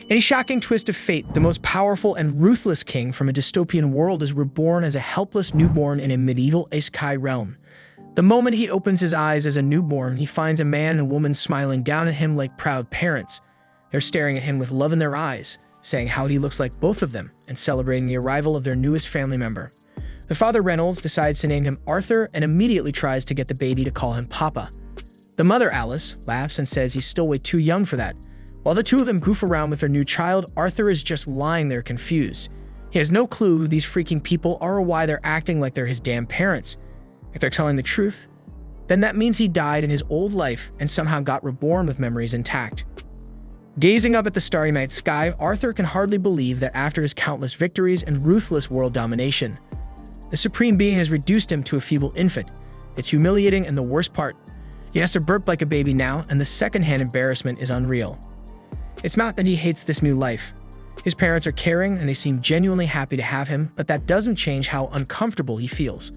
In a shocking twist of fate, the most powerful and ruthless king from a dystopian world is reborn as a helpless newborn in a medieval isekai realm. The moment he opens his eyes as a newborn, he finds a man and woman smiling down at him like proud parents. They're staring at him with love in their eyes, saying how he looks like both of them, and celebrating the arrival of their newest family member. The father, Reynolds, decides to name him Arthur and immediately tries to get the baby to call him Papa. The mother, Alice, laughs and says he's still way too young for that. While the two of them goof around with their new child, Arthur is just lying there confused. He has no clue who these freaking people are or why they're acting like they're his damn parents. If they're telling the truth, then that means he died in his old life and somehow got reborn with memories intact. Gazing up at the starry night sky, Arthur can hardly believe that after his countless victories and ruthless world domination, the Supreme Being has reduced him to a feeble infant. It's humiliating, and the worst part, he has to burp like a baby now, and the secondhand embarrassment is unreal. It's not that he hates this new life. His parents are caring and they seem genuinely happy to have him, but that doesn't change how uncomfortable he feels.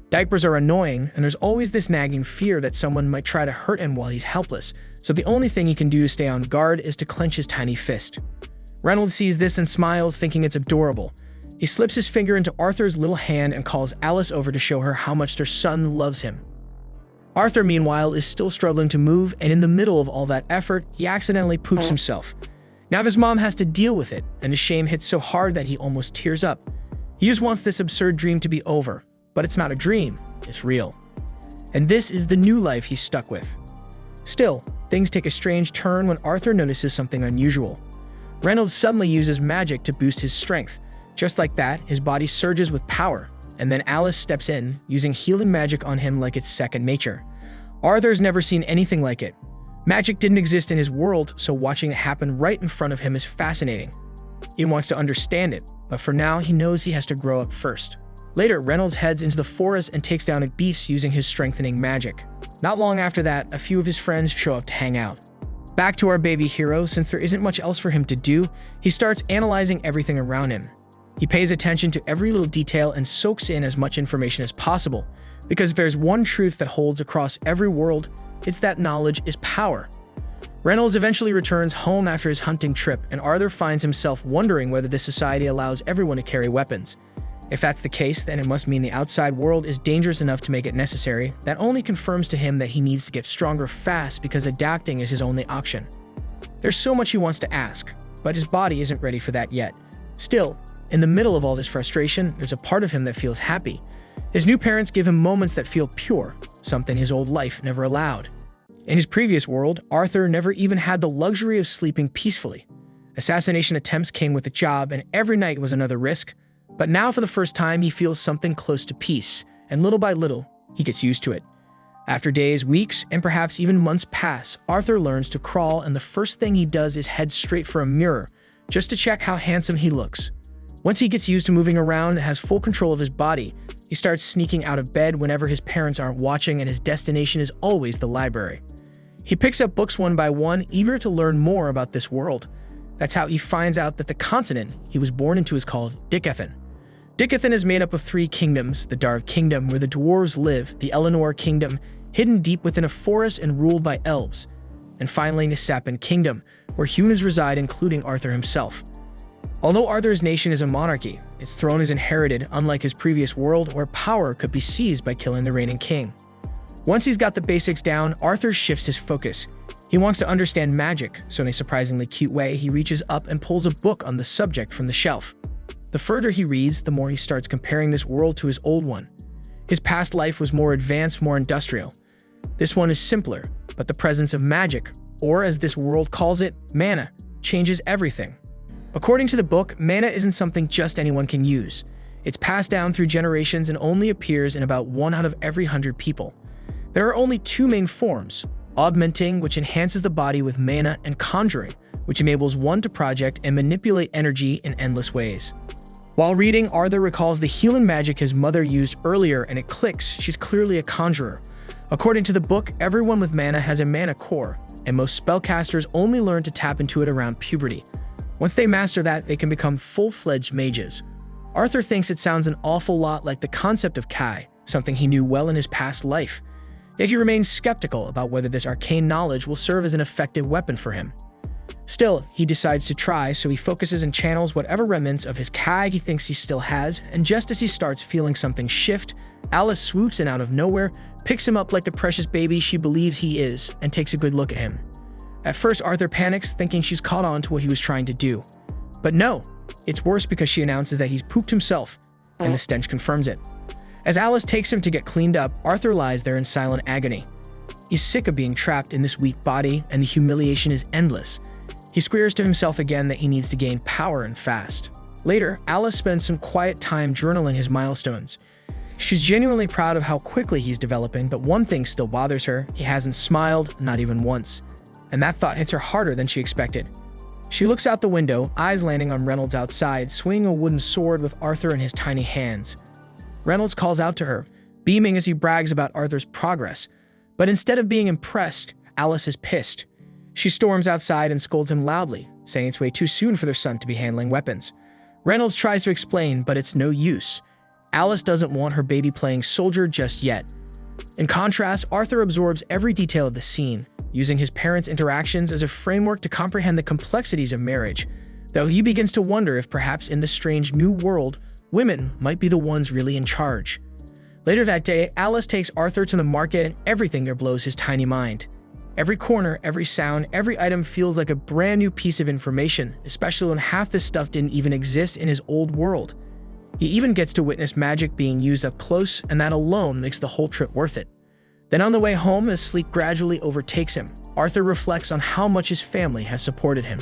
Diapers are annoying, and there's always this nagging fear that someone might try to hurt him while he's helpless, so the only thing he can do to stay on guard is to clench his tiny fist. Reynolds sees this and smiles, thinking it's adorable. He slips his finger into Arthur's little hand and calls Alice over to show her how much their son loves him. Arthur, meanwhile, is still struggling to move, and in the middle of all that effort, he accidentally poops himself. Now his mom has to deal with it, and his shame hits so hard that he almost tears up. He just wants this absurd dream to be over, but it's not a dream, it's real. And this is the new life he's stuck with. Still, things take a strange turn when Arthur notices something unusual. Reynolds suddenly uses magic to boost his strength. Just like that, his body surges with power, and then Alice steps in, using healing magic on him like it's second nature. Arthur's never seen anything like it. Magic didn't exist in his world, so watching it happen right in front of him is fascinating. He wants to understand it, but for now he knows he has to grow up first. Later, Reynolds heads into the forest and takes down a beast using his strengthening magic. Not long after that, a few of his friends show up to hang out. Back to our baby hero, since there isn't much else for him to do, he starts analyzing everything around him. He pays attention to every little detail and soaks in as much information as possible, because if there's one truth that holds across every world, it's that knowledge is power. Reynolds eventually returns home after his hunting trip, and Arthur finds himself wondering whether this society allows everyone to carry weapons. If that's the case, then it must mean the outside world is dangerous enough to make it necessary. That only confirms to him that he needs to get stronger fast because adapting is his only option. There's so much he wants to ask, but his body isn't ready for that yet. Still, in the middle of all this frustration, there's a part of him that feels happy. His new parents give him moments that feel pure, something his old life never allowed. In his previous world, Arthur never even had the luxury of sleeping peacefully. Assassination attempts came with the job, and every night was another risk. But now for the first time, he feels something close to peace, and little by little, he gets used to it. After days, weeks, and perhaps even months pass, Arthur learns to crawl, and the first thing he does is head straight for a mirror, just to check how handsome he looks. Once he gets used to moving around and has full control of his body, he starts sneaking out of bed whenever his parents aren't watching, and his destination is always the library. He picks up books one by one, eager to learn more about this world. That's how he finds out that the continent he was born into is called Dicathan. Dicathan is made up of 3 kingdoms: the Darv Kingdom, where the dwarves live, the Eleanor Kingdom, hidden deep within a forest and ruled by elves, and finally the Sapin Kingdom, where humans reside, including Arthur himself. Although Arthur's nation is a monarchy, its throne is inherited, unlike his previous world where power could be seized by killing the reigning king. Once he's got the basics down, Arthur shifts his focus. He wants to understand magic, so in a surprisingly cute way, he reaches up and pulls a book on the subject from the shelf. The further he reads, the more he starts comparing this world to his old one. His past life was more advanced, more industrial. This one is simpler, but the presence of magic, or as this world calls it, mana, changes everything. According to the book, mana isn't something just anyone can use. It's passed down through generations and only appears in about 1 out of every 100 people. There are only 2 main forms: augmenting, which enhances the body with mana, and conjuring, which enables one to project and manipulate energy in endless ways. While reading, Arthur recalls the healing magic his mother used earlier, and it clicks. She's clearly a conjurer. According to the book, everyone with mana has a mana core, and most spellcasters only learn to tap into it around puberty. Once they master that, they can become full-fledged mages. Arthur thinks it sounds an awful lot like the concept of Kai, something he knew well in his past life. Yet he remains skeptical about whether this arcane knowledge will serve as an effective weapon for him. Still, he decides to try, so he focuses and channels whatever remnants of his Kag he thinks he still has, and just as he starts feeling something shift, Alice swoops in out of nowhere, picks him up like the precious baby she believes he is, and takes a good look at him. At first, Arthur panics, thinking she's caught on to what he was trying to do. But no, it's worse because she announces that he's pooped himself, and the stench confirms it. As Alice takes him to get cleaned up, Arthur lies there in silent agony. He's sick of being trapped in this weak body, and the humiliation is endless. He squeals to himself again that he needs to gain power and fast. Later, Alice spends some quiet time journaling his milestones. She's genuinely proud of how quickly he's developing, but one thing still bothers her: he hasn't smiled, not even once. And that thought hits her harder than she expected. She looks out the window, eyes landing on Reynolds outside, swinging a wooden sword with Arthur in his tiny hands. Reynolds calls out to her, beaming as he brags about Arthur's progress. But instead of being impressed, Alice is pissed. She storms outside and scolds him loudly, saying it's way too soon for their son to be handling weapons. Reynolds tries to explain, but it's no use. Alice doesn't want her baby playing soldier just yet. In contrast, Arthur absorbs every detail of the scene, using his parents' interactions as a framework to comprehend the complexities of marriage, though he begins to wonder if perhaps in this strange new world, women might be the ones really in charge. Later that day, Alice takes Arthur to the market, and everything there blows his tiny mind. Every corner, every sound, every item feels like a brand new piece of information, especially when half this stuff didn't even exist in his old world. He even gets to witness magic being used up close, and that alone makes the whole trip worth it. Then on the way home, as sleep gradually overtakes him, Arthur reflects on how much his family has supported him.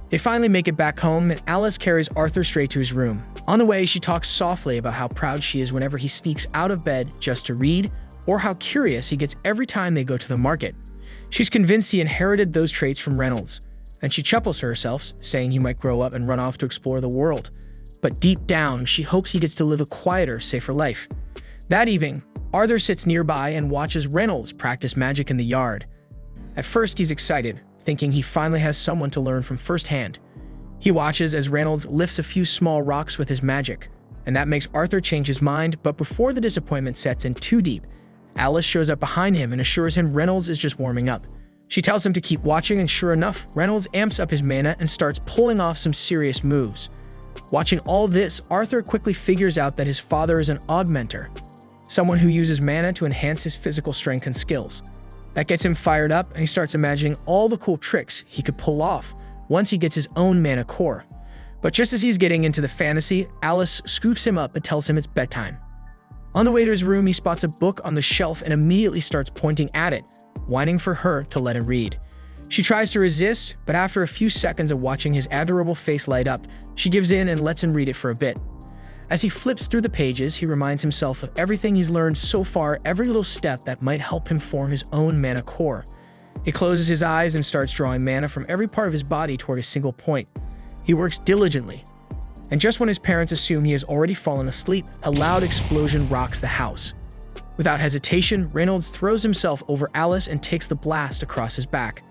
They finally make it back home, and Alice carries Arthur straight to his room. On the way, she talks softly about how proud she is whenever he sneaks out of bed just to read, or how curious he gets every time they go to the market. She's convinced he inherited those traits from Reynolds, and she chuckles to herself, saying he might grow up and run off to explore the world. But deep down, she hopes he gets to live a quieter, safer life. That evening, Arthur sits nearby and watches Reynolds practice magic in the yard. At first, he's excited, thinking he finally has someone to learn from firsthand. He watches as Reynolds lifts a few small rocks with his magic, and that makes Arthur change his mind, but before the disappointment sets in too deep, Alice shows up behind him and assures him Reynolds is just warming up. She tells him to keep watching, and sure enough, Reynolds amps up his mana and starts pulling off some serious moves. Watching all this, Arthur quickly figures out that his father is an augmenter, someone who uses mana to enhance his physical strength and skills. That gets him fired up, and he starts imagining all the cool tricks he could pull off once he gets his own mana core. But just as he's getting into the fantasy, Alice scoops him up and tells him it's bedtime. On the way to his room, he spots a book on the shelf and immediately starts pointing at it, whining for her to let him read. She tries to resist, but after a few seconds of watching his adorable face light up, she gives in and lets him read it for a bit. As he flips through the pages, he reminds himself of everything he's learned so far, every little step that might help him form his own mana core. He closes his eyes and starts drawing mana from every part of his body toward a single point. He works diligently. And just when his parents assume he has already fallen asleep, a loud explosion rocks the house. Without hesitation, Reynolds throws himself over Alice and takes the blast across his back.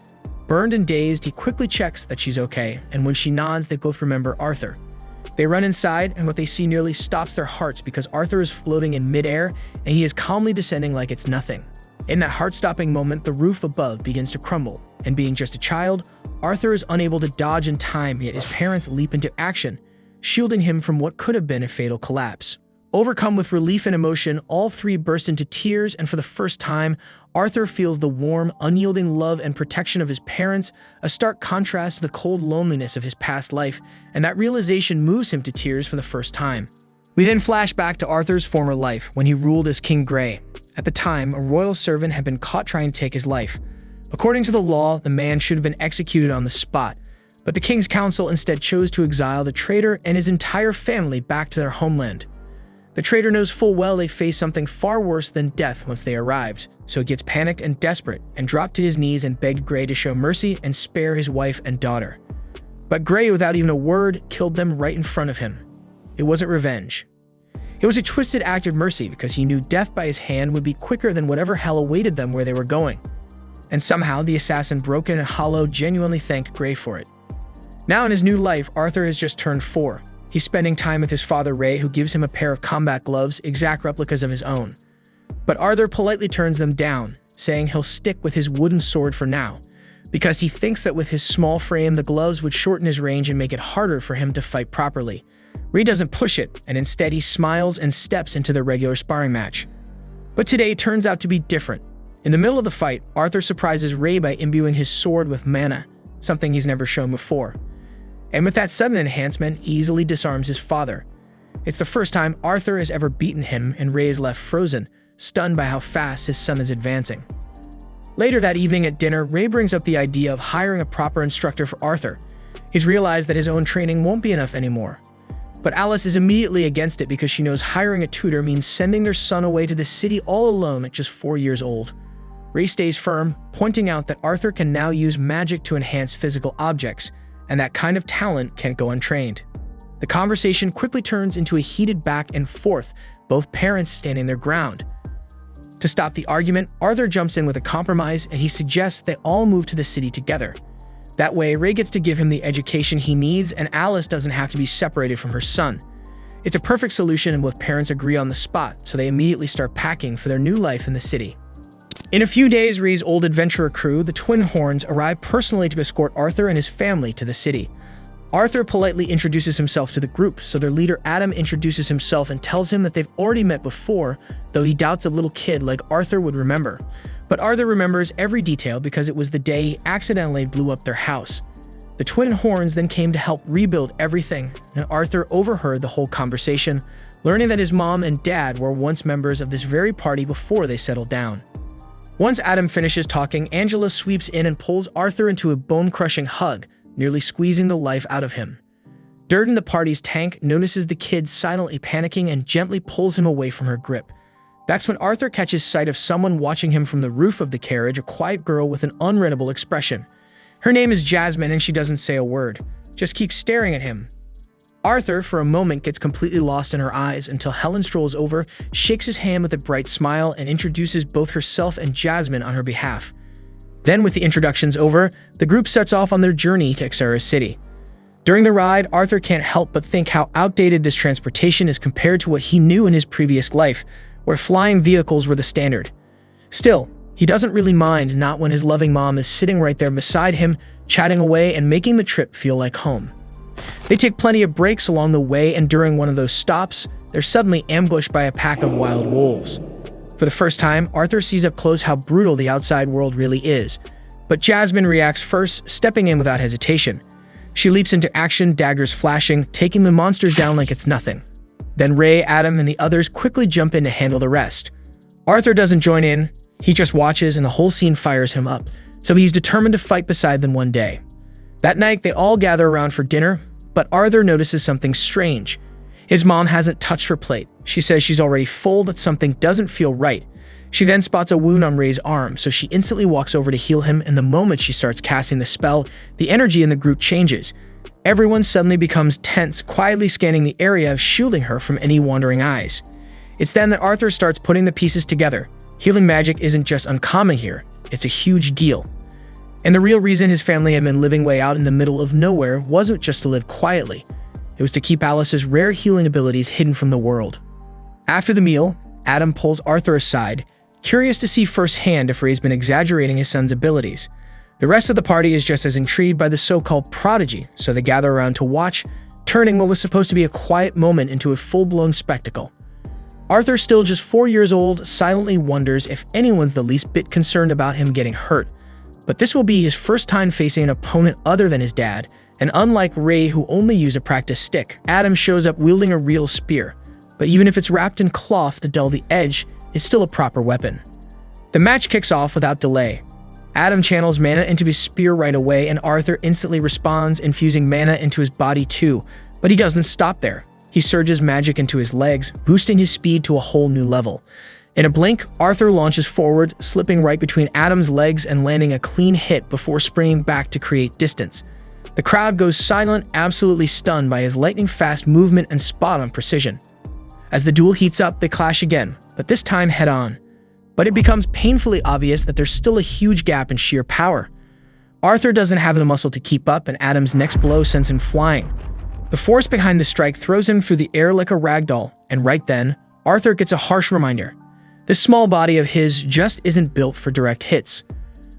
Burned and dazed, he quickly checks that she's okay, and when she nods, they both remember Arthur. They run inside, and what they see nearly stops their hearts because Arthur is floating in midair, and he is calmly descending like it's nothing. In that heart-stopping moment, the roof above begins to crumble, and being just a child, Arthur is unable to dodge in time, yet his parents leap into action, shielding him from what could have been a fatal collapse. Overcome with relief and emotion, all three burst into tears, and for the first time, Arthur feels the warm, unyielding love and protection of his parents, a stark contrast to the cold loneliness of his past life, and that realization moves him to tears for the first time. We then flash back to Arthur's former life, when he ruled as King Grey. At the time, a royal servant had been caught trying to take his life. According to the law, the man should have been executed on the spot, but the king's council instead chose to exile the traitor and his entire family back to their homeland. The traitor knows full well they face something far worse than death once they arrived, so he gets panicked and desperate and dropped to his knees and begged Grey to show mercy and spare his wife and daughter. But Grey, without even a word, killed them right in front of him. It wasn't revenge. It was a twisted act of mercy because he knew death by his hand would be quicker than whatever hell awaited them where they were going. And somehow the assassin, broken and hollow, genuinely thanked Grey for it. Now in his new life, Arthur has just turned 4. He's spending time with his father Ray, who gives him a pair of combat gloves, exact replicas of his own. But Arthur politely turns them down, saying he'll stick with his wooden sword for now, because he thinks that with his small frame, the gloves would shorten his range and make it harder for him to fight properly. Ray doesn't push it, and instead he smiles and steps into the regular sparring match. But today turns out to be different. In the middle of the fight, Arthur surprises Ray by imbuing his sword with mana, something he's never shown before. And with that sudden enhancement, he easily disarms his father. It's the first time Arthur has ever beaten him, and Ray is left frozen, stunned by how fast his son is advancing. Later that evening at dinner, Ray brings up the idea of hiring a proper instructor for Arthur. He's realized that his own training won't be enough anymore. But Alice is immediately against it because she knows hiring a tutor means sending their son away to the city all alone at just 4 years old. Ray stays firm, pointing out that Arthur can now use magic to enhance physical objects, and that kind of talent can't go untrained. The conversation quickly turns into a heated back and forth, both parents standing their ground. To stop the argument, Arthur jumps in with a compromise and he suggests they all move to the city together. That way, Ray gets to give him the education he needs and Alice doesn't have to be separated from her son. It's a perfect solution and both parents agree on the spot, so they immediately start packing for their new life in the city. In a few days, Ray's old adventurer crew, the Twin Horns, arrive personally to escort Arthur and his family to the city. Arthur politely introduces himself to the group, so their leader Adam introduces himself and tells him that they've already met before, though he doubts a little kid like Arthur would remember. But Arthur remembers every detail because it was the day he accidentally blew up their house. The Twin Horns then came to help rebuild everything, and Arthur overheard the whole conversation, learning that his mom and dad were once members of this very party before they settled down. Once Adam finishes talking, Angela sweeps in and pulls Arthur into a bone-crushing hug, nearly squeezing the life out of him. Dirt in the party's tank notices the kid silently panicking and gently pulls him away from her grip. That's when Arthur catches sight of someone watching him from the roof of the carriage, a quiet girl with an unreadable expression. Her name is Jasmine and she doesn't say a word, just keeps staring at him. Arthur, for a moment, gets completely lost in her eyes until Helen strolls over, shakes his hand with a bright smile, and introduces both herself and Jasmine on her behalf. Then, with the introductions over, the group sets off on their journey to Xera City. During the ride, Arthur can't help but think how outdated this transportation is compared to what he knew in his previous life, where flying vehicles were the standard. Still, he doesn't really mind, not when his loving mom is sitting right there beside him, chatting away and making the trip feel like home. They take plenty of breaks along the way, and during one of those stops, they're suddenly ambushed by a pack of wild wolves. For the first time, Arthur sees up close how brutal the outside world really is. But Jasmine reacts first, stepping in without hesitation. She leaps into action, daggers flashing, taking the monsters down like it's nothing. Then Ray, Adam, and the others quickly jump in to handle the rest. Arthur doesn't join in, he just watches and the whole scene fires him up, so he's determined to fight beside them one day. That night, they all gather around for dinner, but Arthur notices something strange. His mom hasn't touched her plate. She says she's already full, but something doesn't feel right. She then spots a wound on Ray's arm, so she instantly walks over to heal him, and the moment she starts casting the spell, the energy in the group changes. Everyone suddenly becomes tense, quietly scanning the area, shielding her from any wandering eyes. It's then that Arthur starts putting the pieces together. Healing magic isn't just uncommon here, it's a huge deal. And the real reason his family had been living way out in the middle of nowhere wasn't just to live quietly. It was to keep Alice's rare healing abilities hidden from the world. After the meal, Adam pulls Arthur aside, curious to see firsthand if Ray's been exaggerating his son's abilities. The rest of the party is just as intrigued by the so-called prodigy, so they gather around to watch, turning what was supposed to be a quiet moment into a full-blown spectacle. Arthur, still just 4 years old, silently wonders if anyone's the least bit concerned about him getting hurt. But this will be his first time facing an opponent other than his dad, and unlike Ray, who only used a practice stick, Adam shows up wielding a real spear. But even if it's wrapped in cloth to dull the edge, it's still a proper weapon. The match kicks off without delay. Adam channels mana into his spear right away, and Arthur instantly responds, infusing mana into his body too. But he doesn't stop there. He surges magic into his legs, boosting his speed to a whole new level. In a blink, Arthur launches forward, slipping right between Adam's legs and landing a clean hit before springing back to create distance. The crowd goes silent, absolutely stunned by his lightning-fast movement and spot-on precision. As the duel heats up, they clash again, but this time head-on. But it becomes painfully obvious that there's still a huge gap in sheer power. Arthur doesn't have the muscle to keep up, and Adam's next blow sends him flying. The force behind the strike throws him through the air like a ragdoll, and right then, Arthur gets a harsh reminder. This small body of his just isn't built for direct hits.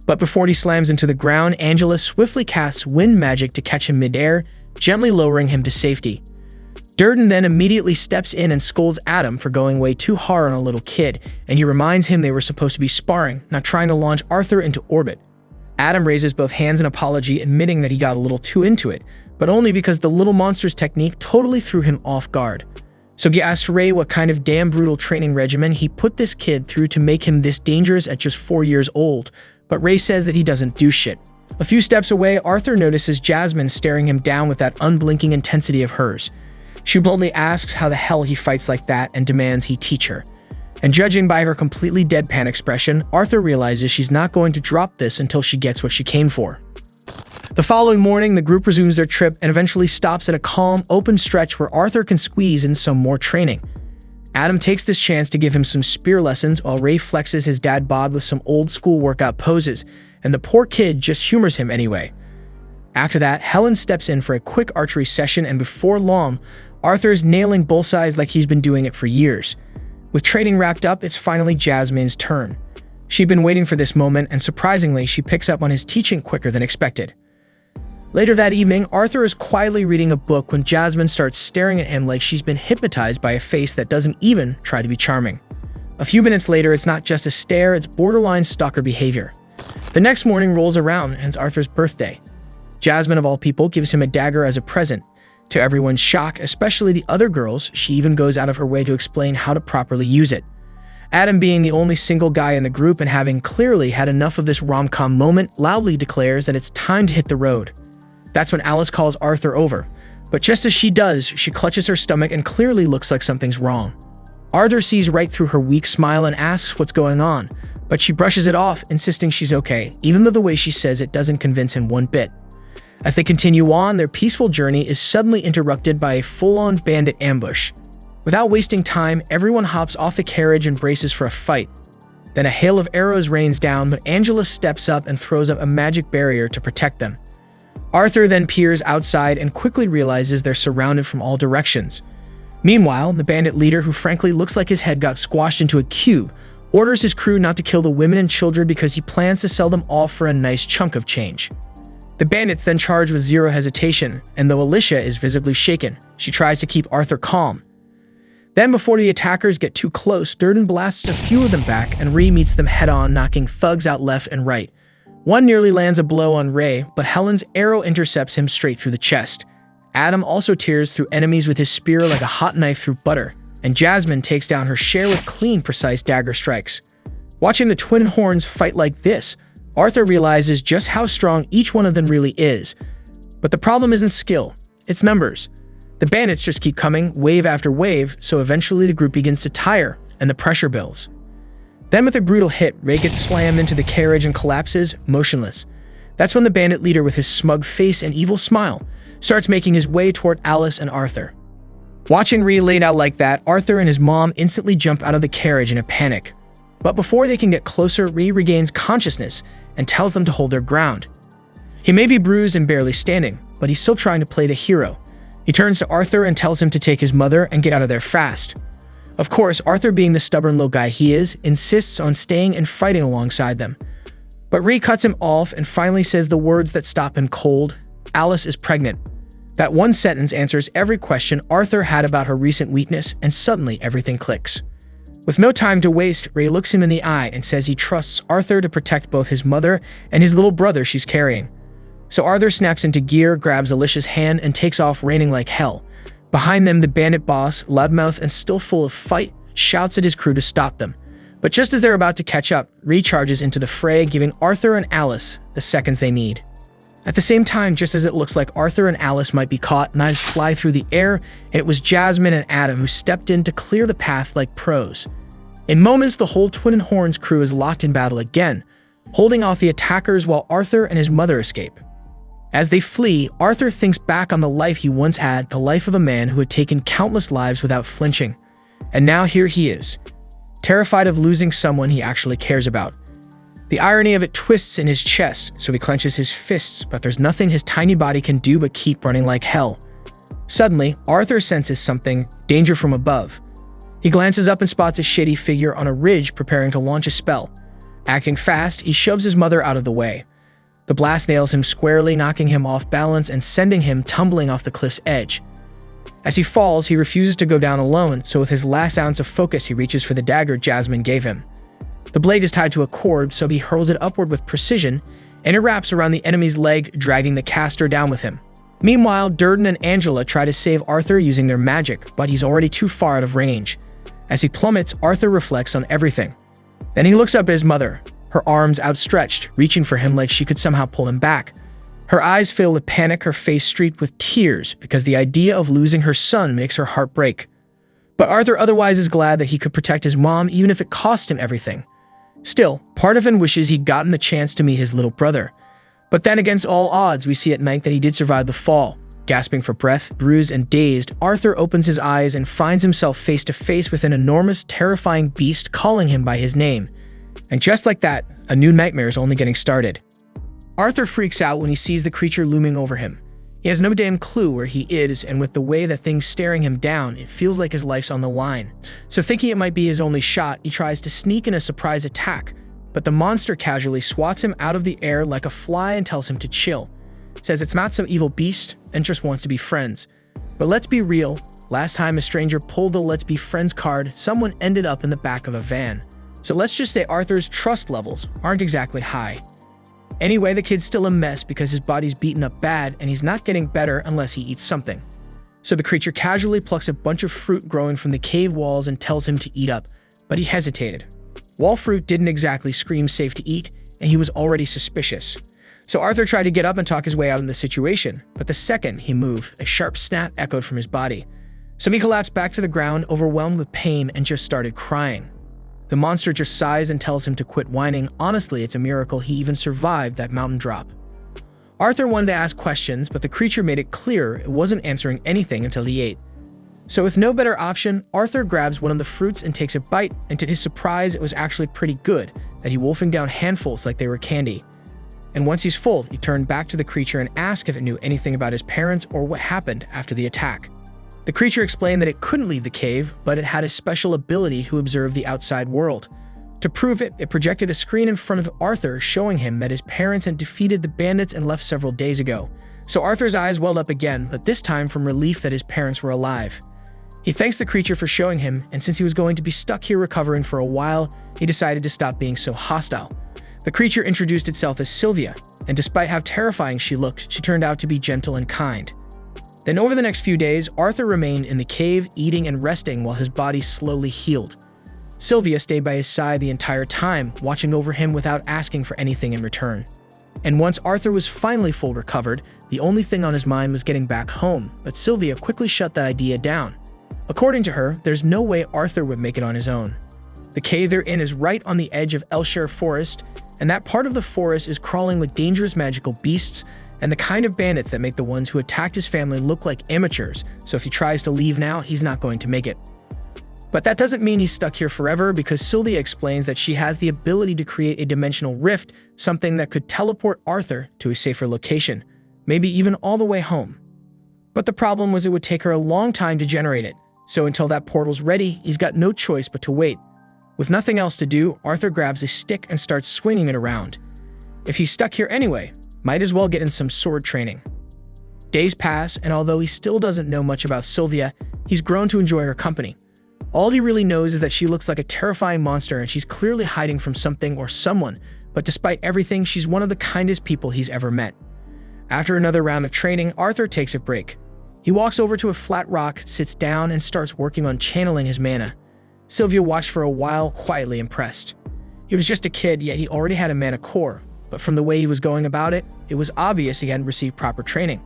But before he slams into the ground, Angela swiftly casts wind magic to catch him midair, gently lowering him to safety. Durden then immediately steps in and scolds Adam for going way too hard on a little kid, and he reminds him they were supposed to be sparring, not trying to launch Arthur into orbit. Adam raises both hands in apology, admitting that he got a little too into it, but only because the little monster's technique totally threw him off guard. So he asks Ray what kind of damn brutal training regimen he put this kid through to make him this dangerous at just 4 years old, but Ray says that he doesn't do shit. A few steps away, Arthur notices Jasmine staring him down with that unblinking intensity of hers. She bluntly asks how the hell he fights like that and demands he teach her. And judging by her completely deadpan expression, Arthur realizes she's not going to drop this until she gets what she came for. The following morning, the group resumes their trip and eventually stops at a calm, open stretch where Arthur can squeeze in some more training. Adam takes this chance to give him some spear lessons while Ray flexes his dad bod with some old-school workout poses, and the poor kid just humors him anyway. After that, Helen steps in for a quick archery session, and before long, Arthur's nailing bullseyes like he's been doing it for years. With training wrapped up, it's finally Jasmine's turn. She'd been waiting for this moment, and surprisingly, she picks up on his teaching quicker than expected. Later that evening, Arthur is quietly reading a book when Jasmine starts staring at him like she's been hypnotized by a face that doesn't even try to be charming. A few minutes later, it's not just a stare, it's borderline stalker behavior. The next morning rolls around, and it's Arthur's birthday. Jasmine, of all people, gives him a dagger as a present. To everyone's shock, especially the other girls, she even goes out of her way to explain how to properly use it. Adam, being the only single guy in the group and having clearly had enough of this rom-com moment, loudly declares that it's time to hit the road. That's when Alice calls Arthur over, but just as she does, she clutches her stomach and clearly looks like something's wrong. Arthur sees right through her weak smile and asks what's going on, but she brushes it off, insisting she's okay, even though the way she says it doesn't convince him one bit. As they continue on, their peaceful journey is suddenly interrupted by a full-on bandit ambush. Without wasting time, everyone hops off the carriage and braces for a fight. Then a hail of arrows rains down, but Angela steps up and throws up a magic barrier to protect them. Arthur then peers outside and quickly realizes they're surrounded from all directions. Meanwhile, the bandit leader, who frankly looks like his head got squashed into a cube, orders his crew not to kill the women and children because he plans to sell them all for a nice chunk of change. The bandits then charge with zero hesitation, and though Alicia is visibly shaken, she tries to keep Arthur calm. Then, before the attackers get too close, Durden blasts a few of them back, and Ree meets them head-on, knocking thugs out left and right. One nearly lands a blow on Ray, but Helen's arrow intercepts him straight through the chest. Adam also tears through enemies with his spear like a hot knife through butter, and Jasmine takes down her share with clean, precise dagger strikes. Watching the twin horns fight like this, Arthur realizes just how strong each one of them really is. But the problem isn't skill, it's numbers. The bandits just keep coming, wave after wave, so eventually the group begins to tire, and the pressure builds. Then with a brutal hit, Ray gets slammed into the carriage and collapses, motionless. That's when the bandit leader, with his smug face and evil smile, starts making his way toward Alice and Arthur. Watching Ray laid out like that, Arthur and his mom instantly jump out of the carriage in a panic. But before they can get closer, Ray regains consciousness and tells them to hold their ground. He may be bruised and barely standing, but he's still trying to play the hero. He turns to Arthur and tells him to take his mother and get out of there fast. Of course, Arthur, being the stubborn little guy he is, insists on staying and fighting alongside them. But Ray cuts him off and finally says the words that stop him cold: Alice is pregnant. That one sentence answers every question Arthur had about her recent weakness, and suddenly everything clicks. With no time to waste, Ray looks him in the eye and says he trusts Arthur to protect both his mother and his little brother she's carrying. So Arthur snaps into gear, grabs Alicia's hand, and takes off raining like hell. Behind them, the bandit boss, loudmouth and still full of fight, shouts at his crew to stop them. But just as they're about to catch up, Ray charges into the fray, giving Arthur and Alice the seconds they need. At the same time, just as it looks like Arthur and Alice might be caught, knives fly through the air, and it was Jasmine and Adam who stepped in to clear the path like pros. In moments, the whole Twin Horns crew is locked in battle again, holding off the attackers while Arthur and his mother escape. As they flee, Arthur thinks back on the life he once had, the life of a man who had taken countless lives without flinching. And now here he is, terrified of losing someone he actually cares about. The irony of it twists in his chest, so he clenches his fists, but there's nothing his tiny body can do but keep running like hell. Suddenly, Arthur senses something, danger from above. He glances up and spots a shady figure on a ridge preparing to launch a spell. Acting fast, he shoves his mother out of the way. The blast nails him squarely, knocking him off balance and sending him tumbling off the cliff's edge. As he falls, he refuses to go down alone, so with his last ounce of focus, he reaches for the dagger Jasmine gave him. The blade is tied to a cord, so he hurls it upward with precision, and it wraps around the enemy's leg, dragging the caster down with him. Meanwhile, Durden and Angela try to save Arthur using their magic, but he's already too far out of range. As he plummets, Arthur reflects on everything. Then he looks up at his mother, her arms outstretched, reaching for him like she could somehow pull him back. Her eyes fill with panic, her face streaked with tears, because the idea of losing her son makes her heart break. But Arthur otherwise is glad that he could protect his mom even if it cost him everything. Still, part of him wishes he'd gotten the chance to meet his little brother. But then against all odds, we see at night that he did survive the fall. Gasping for breath, bruised and dazed, Arthur opens his eyes and finds himself face to face with an enormous, terrifying beast calling him by his name. And just like that, a new nightmare is only getting started. Arthur freaks out when he sees the creature looming over him. He has no damn clue where he is, and with the way that thing's staring him down, it feels like his life's on the line. So thinking it might be his only shot, he tries to sneak in a surprise attack, but the monster casually swats him out of the air like a fly and tells him to chill. Says it's not some evil beast and just wants to be friends. But let's be real, last time a stranger pulled the let's be friends card, someone ended up in the back of a van. So let's just say Arthur's trust levels aren't exactly high. Anyway, the kid's still a mess because his body's beaten up bad and he's not getting better unless he eats something. So the creature casually plucks a bunch of fruit growing from the cave walls and tells him to eat up, but he hesitated. Wall fruit didn't exactly scream safe to eat, and he was already suspicious. So Arthur tried to get up and talk his way out of the situation, but the second he moved, a sharp snap echoed from his body. So he collapsed back to the ground, overwhelmed with pain, and just started crying. The monster just sighs and tells him to quit whining. Honestly, it's a miracle he even survived that mountain drop. Arthur wanted to ask questions, but the creature made it clear it wasn't answering anything until he ate. So with no better option, Arthur grabs one of the fruits and takes a bite, and to his surprise, it was actually pretty good, that he wolfing down handfuls like they were candy. And once he's full, he turned back to the creature and asked if it knew anything about his parents or what happened after the attack. The creature explained that it couldn't leave the cave, but it had a special ability to observe the outside world. To prove it, it projected a screen in front of Arthur showing him that his parents had defeated the bandits and left several days ago. So Arthur's eyes welled up again, but this time from relief that his parents were alive. He thanks the creature for showing him, and since he was going to be stuck here recovering for a while, he decided to stop being so hostile. The creature introduced itself as Sylvia, and despite how terrifying she looked, she turned out to be gentle and kind. Then over the next few days, Arthur remained in the cave, eating and resting while his body slowly healed. Sylvia stayed by his side the entire time, watching over him without asking for anything in return. And once Arthur was finally full recovered, the only thing on his mind was getting back home, but Sylvia quickly shut that idea down. According to her, there's no way Arthur would make it on his own. The cave they're in is right on the edge of Elshire Forest, and that part of the forest is crawling with dangerous magical beasts and the kind of bandits that make the ones who attacked his family look like amateurs, so if he tries to leave now, he's not going to make it. But that doesn't mean he's stuck here forever, because Sylvia explains that she has the ability to create a dimensional rift, something that could teleport Arthur to a safer location, maybe even all the way home. But the problem was it would take her a long time to generate it, so until that portal's ready, he's got no choice but to wait. With nothing else to do, Arthur grabs a stick and starts swinging it around. If he's stuck here anyway, might as well get in some sword training. Days pass, and although he still doesn't know much about Sylvia, he's grown to enjoy her company. All he really knows is that she looks like a terrifying monster and she's clearly hiding from something or someone, but despite everything, she's one of the kindest people he's ever met. After another round of training, Arthur takes a break. He walks over to a flat rock, sits down, and starts working on channeling his mana. Sylvia watched for a while, quietly impressed. He was just a kid, yet he already had a mana core, but from the way he was going about it, it was obvious he hadn't received proper training.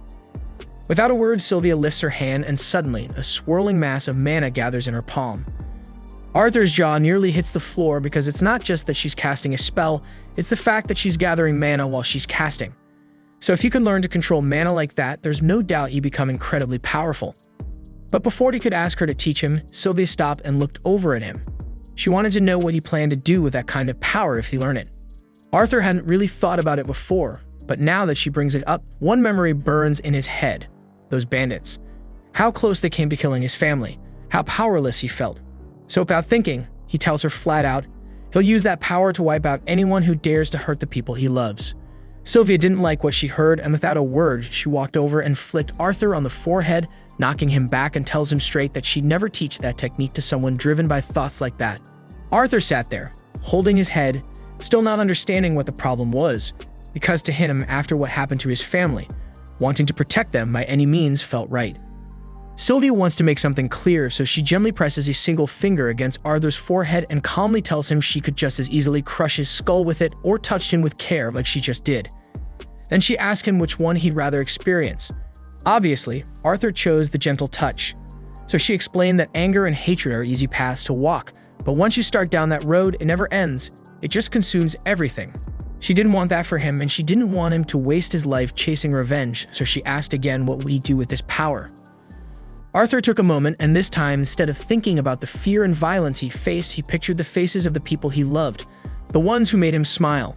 Without a word, Sylvia lifts her hand, and suddenly, a swirling mass of mana gathers in her palm. Arthur's jaw nearly hits the floor because it's not just that she's casting a spell, it's the fact that she's gathering mana while she's casting. So if he could learn to control mana like that, there's no doubt he'd become incredibly powerful. But before he could ask her to teach him, Sylvia stopped and looked over at him. She wanted to know what he planned to do with that kind of power if he learned it. Arthur hadn't really thought about it before, but now that she brings it up, one memory burns in his head. Those bandits. How close they came to killing his family. How powerless he felt. So without thinking, he tells her flat out, He'll use that power to wipe out anyone who dares to hurt the people he loves. Sylvia didn't like what she heard, and without a word, she walked over and flicked Arthur on the forehead, knocking him back and tells him straight that she'd never teach that technique to someone driven by thoughts like that. Arthur sat there, holding his head, still not understanding what the problem was, because to him, after what happened to his family, wanting to protect them by any means felt right. Sylvia wants to make something clear, so she gently presses a single finger against Arthur's forehead and calmly tells him she could just as easily crush his skull with it or touch him with care like she just did. Then she asks him which one he'd rather experience. Obviously, Arthur chose the gentle touch. So she explained that anger and hatred are easy paths to walk, but once you start down that road, it never ends. It just consumes everything. She didn't want that for him, and she didn't want him to waste his life chasing revenge, so she asked again what would he do with this power. Arthur took a moment, and this time, instead of thinking about the fear and violence he faced, he pictured the faces of the people he loved, the ones who made him smile.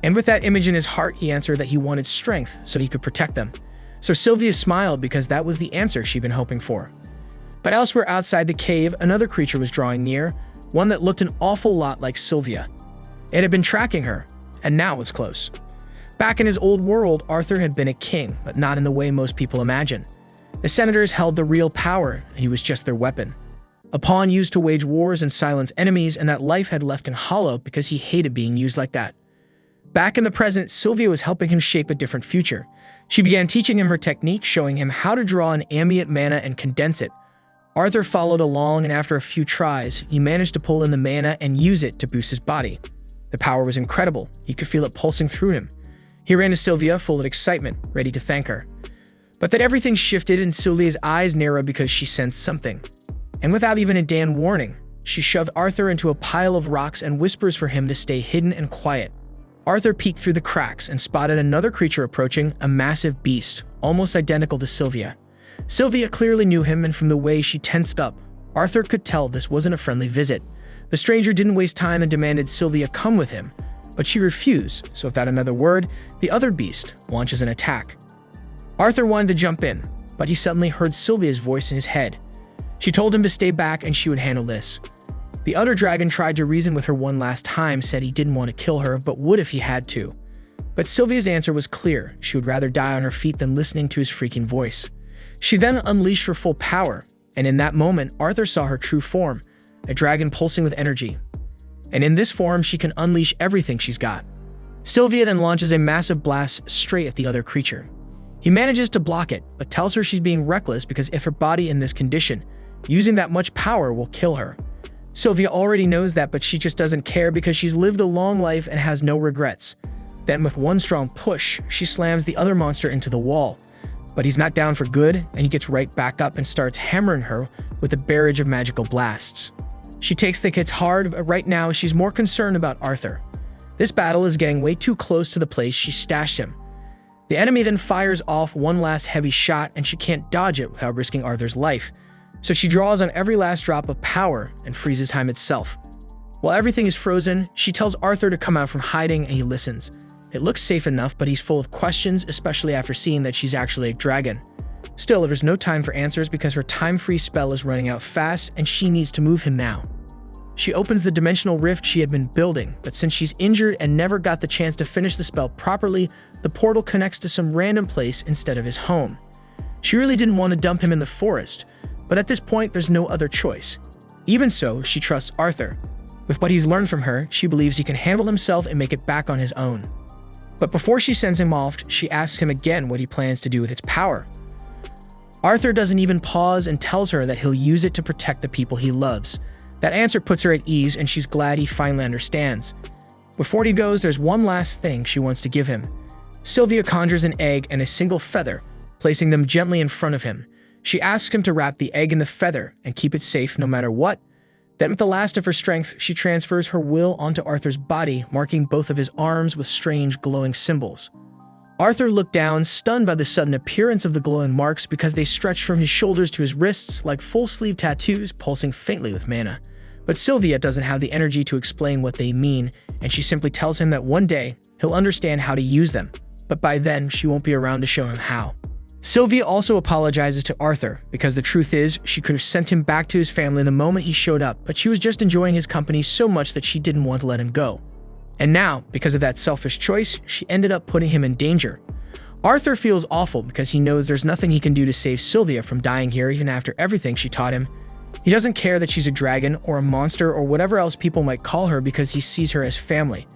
And with that image in his heart, he answered that he wanted strength so he could protect them. So Sylvia smiled because that was the answer she'd been hoping for. But elsewhere outside the cave, another creature was drawing near, one that looked an awful lot like Sylvia. It had been tracking her, and now was close. Back in his old world, Arthur had been a king, but not in the way most people imagine. The senators held the real power, and he was just their weapon. A pawn used to wage wars and silence enemies, and that life had left him hollow because he hated being used like that. Back in the present, Sylvia was helping him shape a different future. She began teaching him her technique, showing him how to draw an ambient mana and condense it. Arthur followed along, and after a few tries, he managed to pull in the mana and use it to boost his body. The power was incredible. He could feel it pulsing through him. He ran to Sylvia, full of excitement, ready to thank her. But then everything shifted and Sylvia's eyes narrowed because she sensed something. And without even a damn warning, she shoved Arthur into a pile of rocks and whispers for him to stay hidden and quiet. Arthur peeked through the cracks and spotted another creature approaching, a massive beast, almost identical to Sylvia. Sylvia clearly knew him, and from the way she tensed up, Arthur could tell this wasn't a friendly visit. The stranger didn't waste time and demanded Sylvia come with him, but she refused, so without another word, the other beast launches an attack. Arthur wanted to jump in, but he suddenly heard Sylvia's voice in his head. She told him to stay back and she would handle this. The other dragon tried to reason with her one last time, said he didn't want to kill her, but would if he had to. But Sylvia's answer was clear. She would rather die on her feet than listening to his freaking voice. She then unleashed her full power, and in that moment, Arthur saw her true form, a dragon pulsing with energy. And in this form, she can unleash everything she's got. Sylvia then launches a massive blast straight at the other creature. He manages to block it, but tells her she's being reckless because if her body in this condition, using that much power will kill her. Sylvia already knows that, but she just doesn't care because she's lived a long life and has no regrets. Then with one strong push, she slams the other monster into the wall. But he's not down for good, and he gets right back up and starts hammering her with a barrage of magical blasts. She takes the hits hard, but right now she's more concerned about Arthur. This battle is getting way too close to the place she stashed him. The enemy then fires off one last heavy shot, and she can't dodge it without risking Arthur's life. So she draws on every last drop of power and freezes time itself. While everything is frozen, she tells Arthur to come out from hiding, and he listens. It looks safe enough, but he's full of questions, especially after seeing that she's actually a dragon. Still, there's no time for answers because her time-freeze spell is running out fast, and she needs to move him now. She opens the dimensional rift she had been building, but since she's injured and never got the chance to finish the spell properly, the portal connects to some random place instead of his home. She really didn't want to dump him in the forest, but at this point there's no other choice. Even so, she trusts Arthur. With what he's learned from her, she believes he can handle himself and make it back on his own. But before she sends him off, she asks him again what he plans to do with its power. Arthur doesn't even pause and tells her that he'll use it to protect the people he loves. That answer puts her at ease, and she's glad he finally understands. Before he goes, there's one last thing she wants to give him. Sylvia conjures an egg and a single feather, placing them gently in front of him. She asks him to wrap the egg in the feather and keep it safe no matter what. Then with the last of her strength, she transfers her will onto Arthur's body, marking both of his arms with strange glowing symbols. Arthur looked down, stunned by the sudden appearance of the glowing marks because they stretched from his shoulders to his wrists like full-sleeve tattoos pulsing faintly with mana. But Sylvia doesn't have the energy to explain what they mean, and she simply tells him that one day he'll understand how to use them, but by then she won't be around to show him how. Sylvia also apologizes to Arthur because the truth is she could have sent him back to his family the moment he showed up, but she was just enjoying his company so much that she didn't want to let him go. And now, because of that selfish choice, she ended up putting him in danger. Arthur feels awful because he knows there's nothing he can do to save Sylvia from dying here even after everything she taught him. He doesn't care that she's a dragon or a monster or whatever else people might call her because he sees her as family.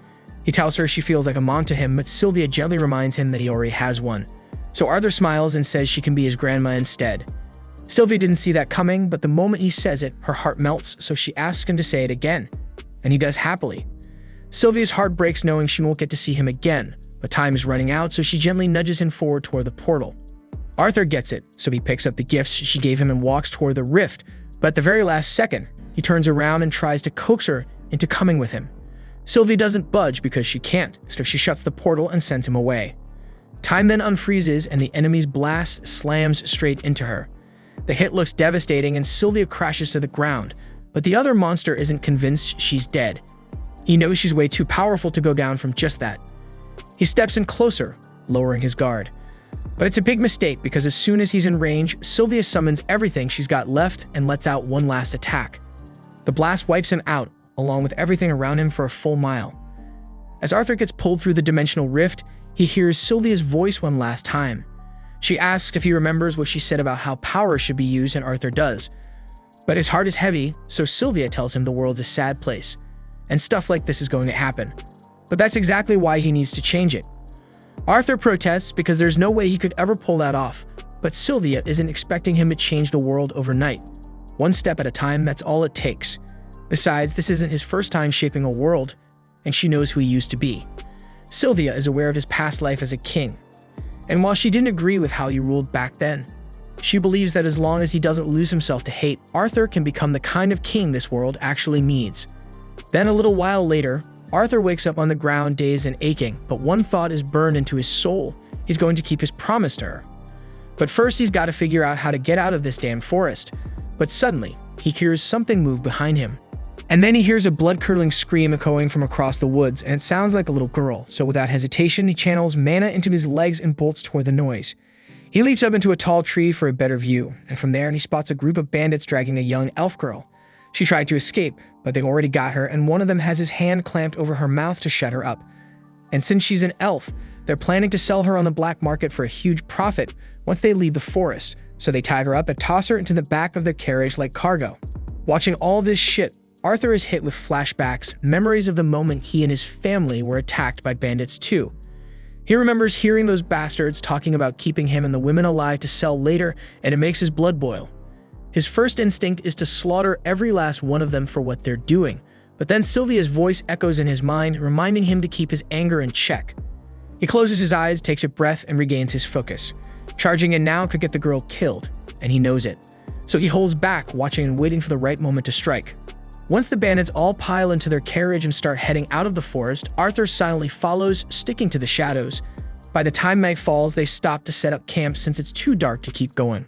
He tells her she feels like a mom to him, but Sylvia gently reminds him that he already has one. So Arthur smiles and says she can be his grandma instead. Sylvia didn't see that coming, but the moment he says it, her heart melts, so she asks him to say it again. And he does happily. Sylvia's heart breaks knowing she won't get to see him again, but time is running out, so she gently nudges him forward toward the portal. Arthur gets it, so he picks up the gifts she gave him and walks toward the rift, but at the very last second, he turns around and tries to coax her into coming with him. Sylvia doesn't budge because she can't, so she shuts the portal and sends him away. Time then unfreezes and the enemy's blast slams straight into her. The hit looks devastating and Sylvia crashes to the ground, but the other monster isn't convinced she's dead. He knows she's way too powerful to go down from just that. He steps in closer, lowering his guard. But it's a big mistake because as soon as he's in range, Sylvia summons everything she's got left and lets out one last attack. The blast wipes him out, along with everything around him for a full mile. As Arthur gets pulled through the dimensional rift, he hears Sylvia's voice one last time. She asks if he remembers what she said about how power should be used, and Arthur does. But his heart is heavy, so Sylvia tells him the world's a sad place, and stuff like this is going to happen. But that's exactly why he needs to change it. Arthur protests because there's no way he could ever pull that off, but Sylvia isn't expecting him to change the world overnight. One step at a time, that's all it takes. Besides, this isn't his first time shaping a world, and she knows who he used to be. Sylvia is aware of his past life as a king, and while she didn't agree with how he ruled back then, she believes that as long as he doesn't lose himself to hate, Arthur can become the kind of king this world actually needs. Then a little while later, Arthur wakes up on the ground dazed and aching, but one thought is burned into his soul. He's going to keep his promise to her. But first he's got to figure out how to get out of this damn forest. But suddenly, he hears something move behind him. And then he hears a blood-curdling scream echoing from across the woods, and it sounds like a little girl. So without hesitation, he channels mana into his legs and bolts toward the noise. He leaps up into a tall tree for a better view, and from there he spots a group of bandits dragging a young elf girl. She tried to escape, but they already got her, and one of them has his hand clamped over her mouth to shut her up. And since she's an elf, they're planning to sell her on the black market for a huge profit once they leave the forest, so they tie her up and toss her into the back of their carriage like cargo. Watching all this shit, Arthur is hit with flashbacks, memories of the moment he and his family were attacked by bandits too. He remembers hearing those bastards talking about keeping him and the women alive to sell later, and it makes his blood boil. His first instinct is to slaughter every last one of them for what they're doing, but then Sylvia's voice echoes in his mind, reminding him to keep his anger in check. He closes his eyes, takes a breath, and regains his focus. Charging in now could get the girl killed, and he knows it. So he holds back, watching and waiting for the right moment to strike. Once the bandits all pile into their carriage and start heading out of the forest, Arthur silently follows, sticking to the shadows. By the time night falls, they stop to set up camp since it's too dark to keep going.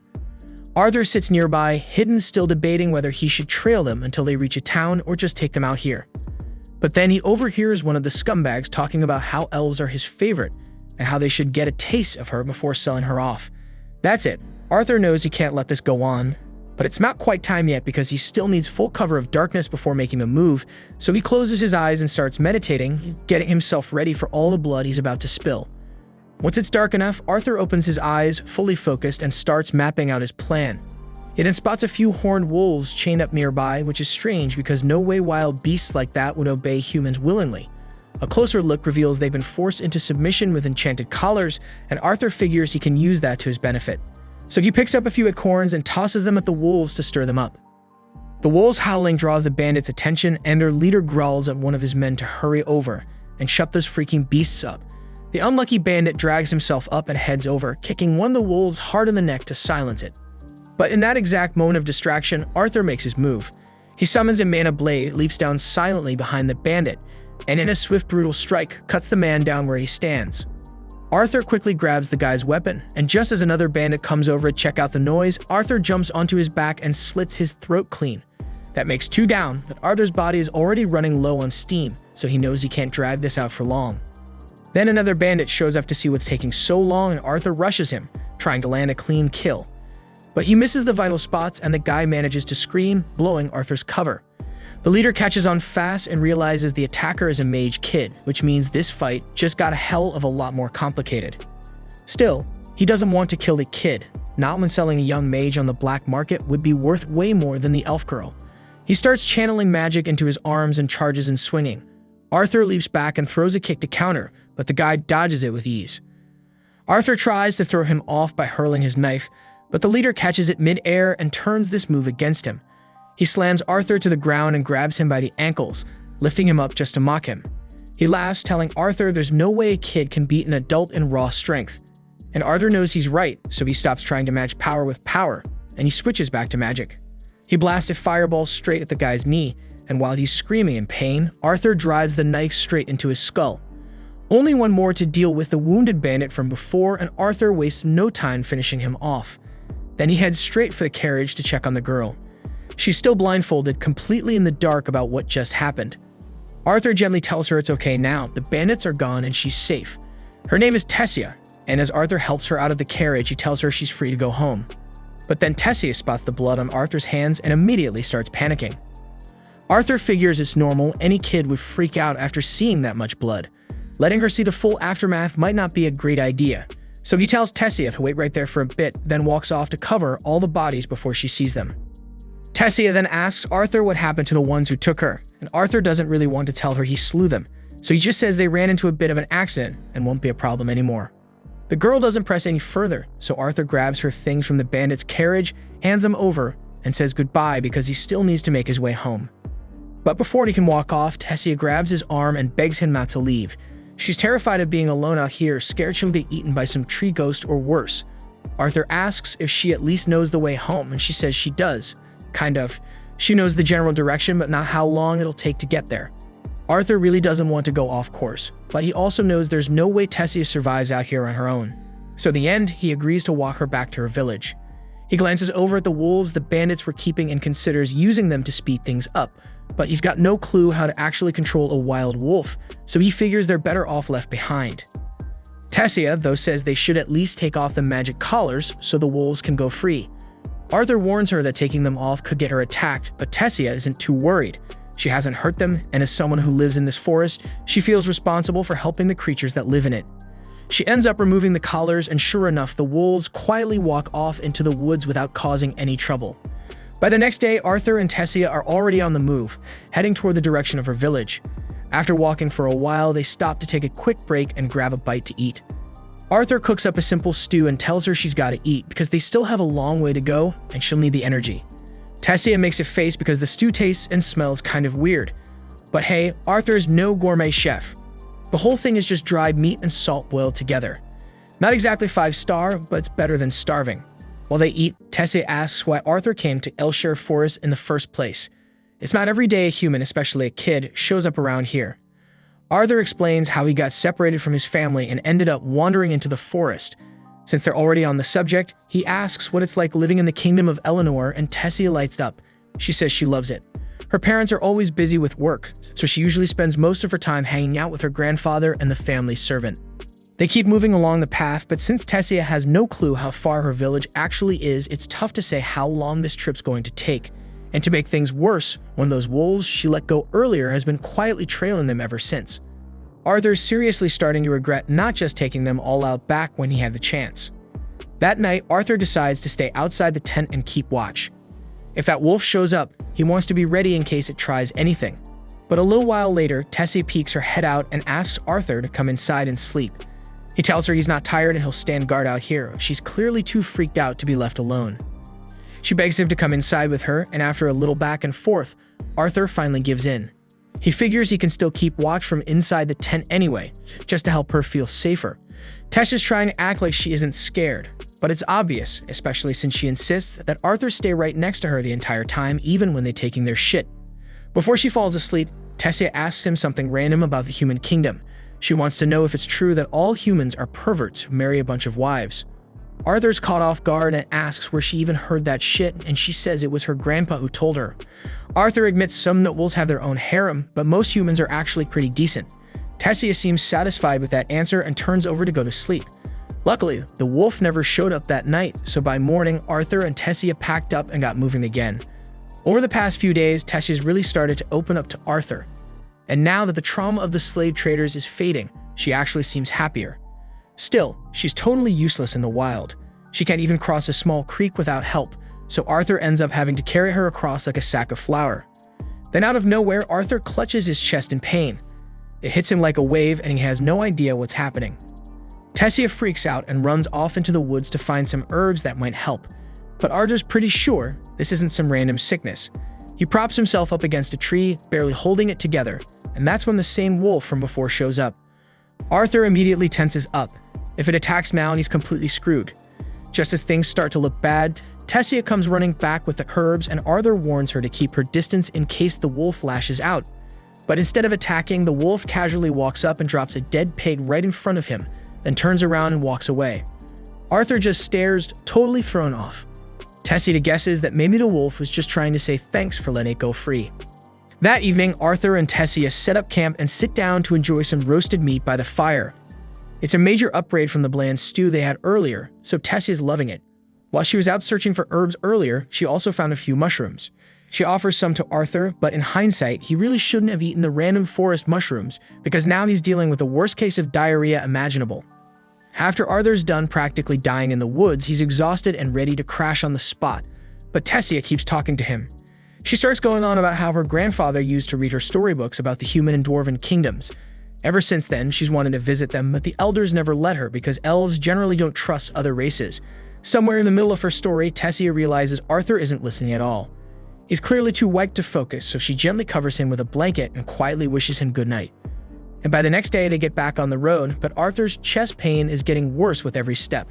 Arthur sits nearby, hidden, still debating whether he should trail them until they reach a town or just take them out here. But then he overhears one of the scumbags talking about how elves are his favorite and how they should get a taste of her before selling her off. That's it. Arthur knows he can't let this go on. But it's not quite time yet because he still needs full cover of darkness before making a move, so he closes his eyes and starts meditating, getting himself ready for all the blood he's about to spill. Once it's dark enough, Arthur opens his eyes, fully focused, and starts mapping out his plan. He then spots a few horned wolves chained up nearby, which is strange because no way wild beasts like that would obey humans willingly. A closer look reveals they've been forced into submission with enchanted collars, and Arthur figures he can use that to his benefit. So he picks up a few acorns and tosses them at the wolves to stir them up. The wolves' howling draws the bandits' attention, and their leader growls at one of his men to hurry over and shut those freaking beasts up. The unlucky bandit drags himself up and heads over, kicking one of the wolves hard in the neck to silence it. But in that exact moment of distraction, Arthur makes his move. He summons a mana blade, leaps down silently behind the bandit, and in a swift, brutal strike, cuts the man down where he stands. Arthur quickly grabs the guy's weapon, and just as another bandit comes over to check out the noise, Arthur jumps onto his back and slits his throat clean. That makes 2 down, but Arthur's body is already running low on steam, so he knows he can't drag this out for long. Then another bandit shows up to see what's taking so long, and Arthur rushes him, trying to land a clean kill. But he misses the vital spots and the guy manages to scream, blowing Arthur's cover. The leader catches on fast and realizes the attacker is a mage kid, which means this fight just got a hell of a lot more complicated. Still, he doesn't want to kill the kid, not when selling a young mage on the black market would be worth way more than the elf girl. He starts channeling magic into his arms and charges in swinging. Arthur leaps back and throws a kick to counter, but the guy dodges it with ease. Arthur tries to throw him off by hurling his knife, but the leader catches it mid-air and turns this move against him. He slams Arthur to the ground and grabs him by the ankles, lifting him up just to mock him. He laughs, telling Arthur there's no way a kid can beat an adult in raw strength. And Arthur knows he's right, so he stops trying to match power with power, and he switches back to magic. He blasts a fireball straight at the guy's knee, and while he's screaming in pain, Arthur drives the knife straight into his skull. Only one more to deal with the wounded bandit from before, and Arthur wastes no time finishing him off. Then he heads straight for the carriage to check on the girl. She's still blindfolded, completely in the dark about what just happened. Arthur gently tells her it's okay now, the bandits are gone and she's safe. Her name is Tessia, and as Arthur helps her out of the carriage, he tells her she's free to go home. But then Tessia spots the blood on Arthur's hands and immediately starts panicking. Arthur figures it's normal, any kid would freak out after seeing that much blood. Letting her see the full aftermath might not be a great idea, so he tells Tessia to wait right there for a bit, then walks off to cover all the bodies before she sees them. Tessia then asks Arthur what happened to the ones who took her, and Arthur doesn't really want to tell her he slew them, so he just says they ran into a bit of an accident and won't be a problem anymore. The girl doesn't press any further, so Arthur grabs her things from the bandit's carriage, hands them over, and says goodbye because he still needs to make his way home. But before he can walk off, Tessia grabs his arm and begs him not to leave. She's terrified of being alone out here, scared she'll be eaten by some tree ghost or worse. Arthur asks if she at least knows the way home, and she says she does. Kind of. She knows the general direction, but not how long it'll take to get there. Arthur really doesn't want to go off course, but he also knows there's no way Tessia survives out here on her own. So in the end, he agrees to walk her back to her village. He glances over at the wolves the bandits were keeping and considers using them to speed things up, but he's got no clue how to actually control a wild wolf, so he figures they're better off left behind. Tessia, though, says they should at least take off the magic collars so the wolves can go free. Arthur warns her that taking them off could get her attacked, but Tessia isn't too worried. She hasn't hurt them, and as someone who lives in this forest, she feels responsible for helping the creatures that live in it. She ends up removing the collars, and sure enough, the wolves quietly walk off into the woods without causing any trouble. By the next day, Arthur and Tessia are already on the move, heading toward the direction of her village. After walking for a while, they stop to take a quick break and grab a bite to eat. Arthur cooks up a simple stew and tells her she's got to eat because they still have a long way to go and she'll need the energy. Tessia makes a face because the stew tastes and smells kind of weird. But hey, Arthur is no gourmet chef. The whole thing is just dried meat and salt boiled together. Not exactly 5-star, but it's better than starving. While they eat, Tessia asks why Arthur came to Elshire Forest in the first place. It's not every day a human, especially a kid, shows up around here. Arthur explains how he got separated from his family and ended up wandering into the forest. Since they're already on the subject, he asks what it's like living in the kingdom of Eleanor, and Tessia lights up. She says she loves it. Her parents are always busy with work, so she usually spends most of her time hanging out with her grandfather and the family servant. They keep moving along the path, but since Tessia has no clue how far her village actually is, it's tough to say how long this trip's going to take. And to make things worse, one of those wolves she let go earlier has been quietly trailing them ever since. Arthur's seriously starting to regret not just taking them all out back when he had the chance. That night, Arthur decides to stay outside the tent and keep watch. If that wolf shows up, he wants to be ready in case it tries anything. But a little while later, Tessia peeks her head out and asks Arthur to come inside and sleep. He tells her he's not tired and he'll stand guard out here. She's clearly too freaked out to be left alone. She begs him to come inside with her, and after a little back and forth, Arthur finally gives in. He figures he can still keep watch from inside the tent anyway, just to help her feel safer. Tessia's trying to act like she isn't scared, but it's obvious, especially since she insists that Arthur stay right next to her the entire time, even when they're taking their shit. Before she falls asleep, Tessia asks him something random about the human kingdom. She wants to know if it's true that all humans are perverts who marry a bunch of wives. Arthur's caught off guard and asks where she even heard that shit, and she says it was her grandpa who told her. Arthur admits some nobles have their own harem, but most humans are actually pretty decent. Tessia seems satisfied with that answer and turns over to go to sleep. Luckily, the wolf never showed up that night, so by morning, Arthur and Tessia packed up and got moving again. Over the past few days, Tessia's really started to open up to Arthur. And now that the trauma of the slave traders is fading, she actually seems happier. Still, she's totally useless in the wild. She can't even cross a small creek without help, so Arthur ends up having to carry her across like a sack of flour. Then out of nowhere, Arthur clutches his chest in pain. It hits him like a wave and he has no idea what's happening. Tessia freaks out and runs off into the woods to find some herbs that might help. But Arthur's pretty sure this isn't some random sickness. He props himself up against a tree, barely holding it together, and that's when the same wolf from before shows up. Arthur immediately tenses up. If it attacks now, he's completely screwed. Just as things start to look bad, Tessia comes running back with the herbs and Arthur warns her to keep her distance in case the wolf lashes out. But instead of attacking, the wolf casually walks up and drops a dead pig right in front of him, then turns around and walks away. Arthur just stares, totally thrown off. Tessia guesses that maybe the wolf was just trying to say thanks for letting it go free. That evening, Arthur and Tessia set up camp and sit down to enjoy some roasted meat by the fire. It's a major upgrade from the bland stew they had earlier, so Tessia's loving it. While she was out searching for herbs earlier, she also found a few mushrooms. She offers some to Arthur, but in hindsight, he really shouldn't have eaten the random forest mushrooms because now he's dealing with the worst case of diarrhea imaginable. After Arthur's done practically dying in the woods, he's exhausted and ready to crash on the spot, but Tessia keeps talking to him. She starts going on about how her grandfather used to read her storybooks about the human and dwarven kingdoms. Ever since then, she's wanted to visit them, but the elders never let her because elves generally don't trust other races. Somewhere in the middle of her story, Tessia realizes Arthur isn't listening at all. He's clearly too wiped to focus, so she gently covers him with a blanket and quietly wishes him good night. And by the next day, they get back on the road, but Arthur's chest pain is getting worse with every step.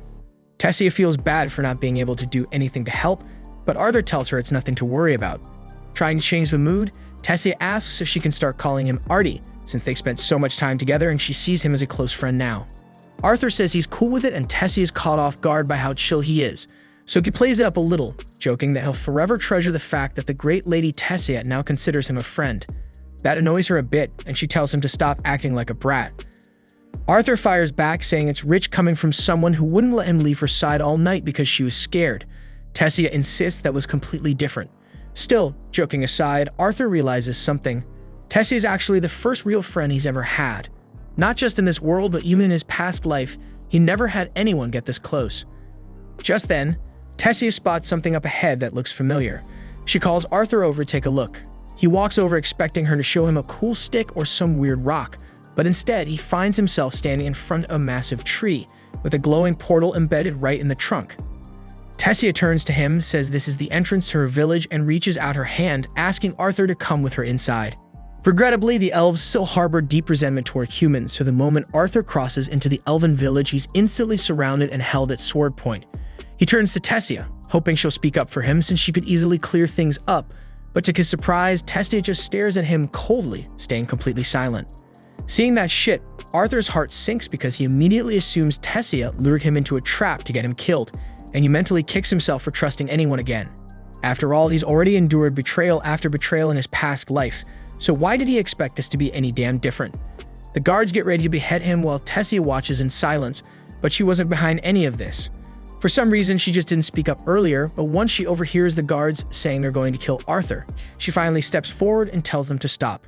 Tessia feels bad for not being able to do anything to help, but Arthur tells her it's nothing to worry about. Trying to change the mood, Tessia asks if she can start calling him Artie, since they've spent so much time together and she sees him as a close friend now. Arthur says he's cool with it and Tessia is caught off guard by how chill he is, so he plays it up a little, joking that he'll forever treasure the fact that the great lady Tessia now considers him a friend. That annoys her a bit, and she tells him to stop acting like a brat. Arthur fires back, saying it's rich coming from someone who wouldn't let him leave her side all night because she was scared. Tessia insists that was completely different. Still, joking aside, Arthur realizes something. Tessia is actually the first real friend he's ever had. Not just in this world, but even in his past life, he never had anyone get this close. Just then, Tessia spots something up ahead that looks familiar. She calls Arthur over to take a look. He walks over expecting her to show him a cool stick or some weird rock, but instead he finds himself standing in front of a massive tree, with a glowing portal embedded right in the trunk. Tessia turns to him, says this is the entrance to her village, and reaches out her hand, asking Arthur to come with her inside. Regrettably, the elves still harbor deep resentment toward humans, so the moment Arthur crosses into the elven village, he's instantly surrounded and held at sword point. He turns to Tessia, hoping she'll speak up for him since she could easily clear things up, but to his surprise, Tessia just stares at him coldly, staying completely silent. Seeing that shit, Arthur's heart sinks because he immediately assumes Tessia lured him into a trap to get him killed, and he mentally kicks himself for trusting anyone again. After all, he's already endured betrayal after betrayal in his past life, so why did he expect this to be any damn different? The guards get ready to behead him while Tessia watches in silence, but she wasn't behind any of this. For some reason, she just didn't speak up earlier, but once she overhears the guards saying they're going to kill Arthur, she finally steps forward and tells them to stop.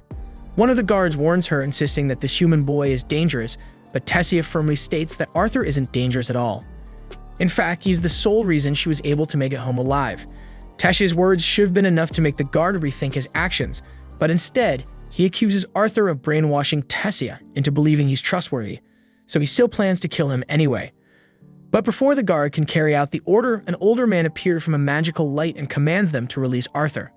One of the guards warns her, insisting that this human boy is dangerous, but Tessia firmly states that Arthur isn't dangerous at all. In fact, he's the sole reason she was able to make it home alive. Tessia's words should have been enough to make the guard rethink his actions, but instead, he accuses Arthur of brainwashing Tessia into believing he's trustworthy, so he still plans to kill him anyway. But before the guard can carry out the order, an older man appeared from a magical light and commands them to release Arthur.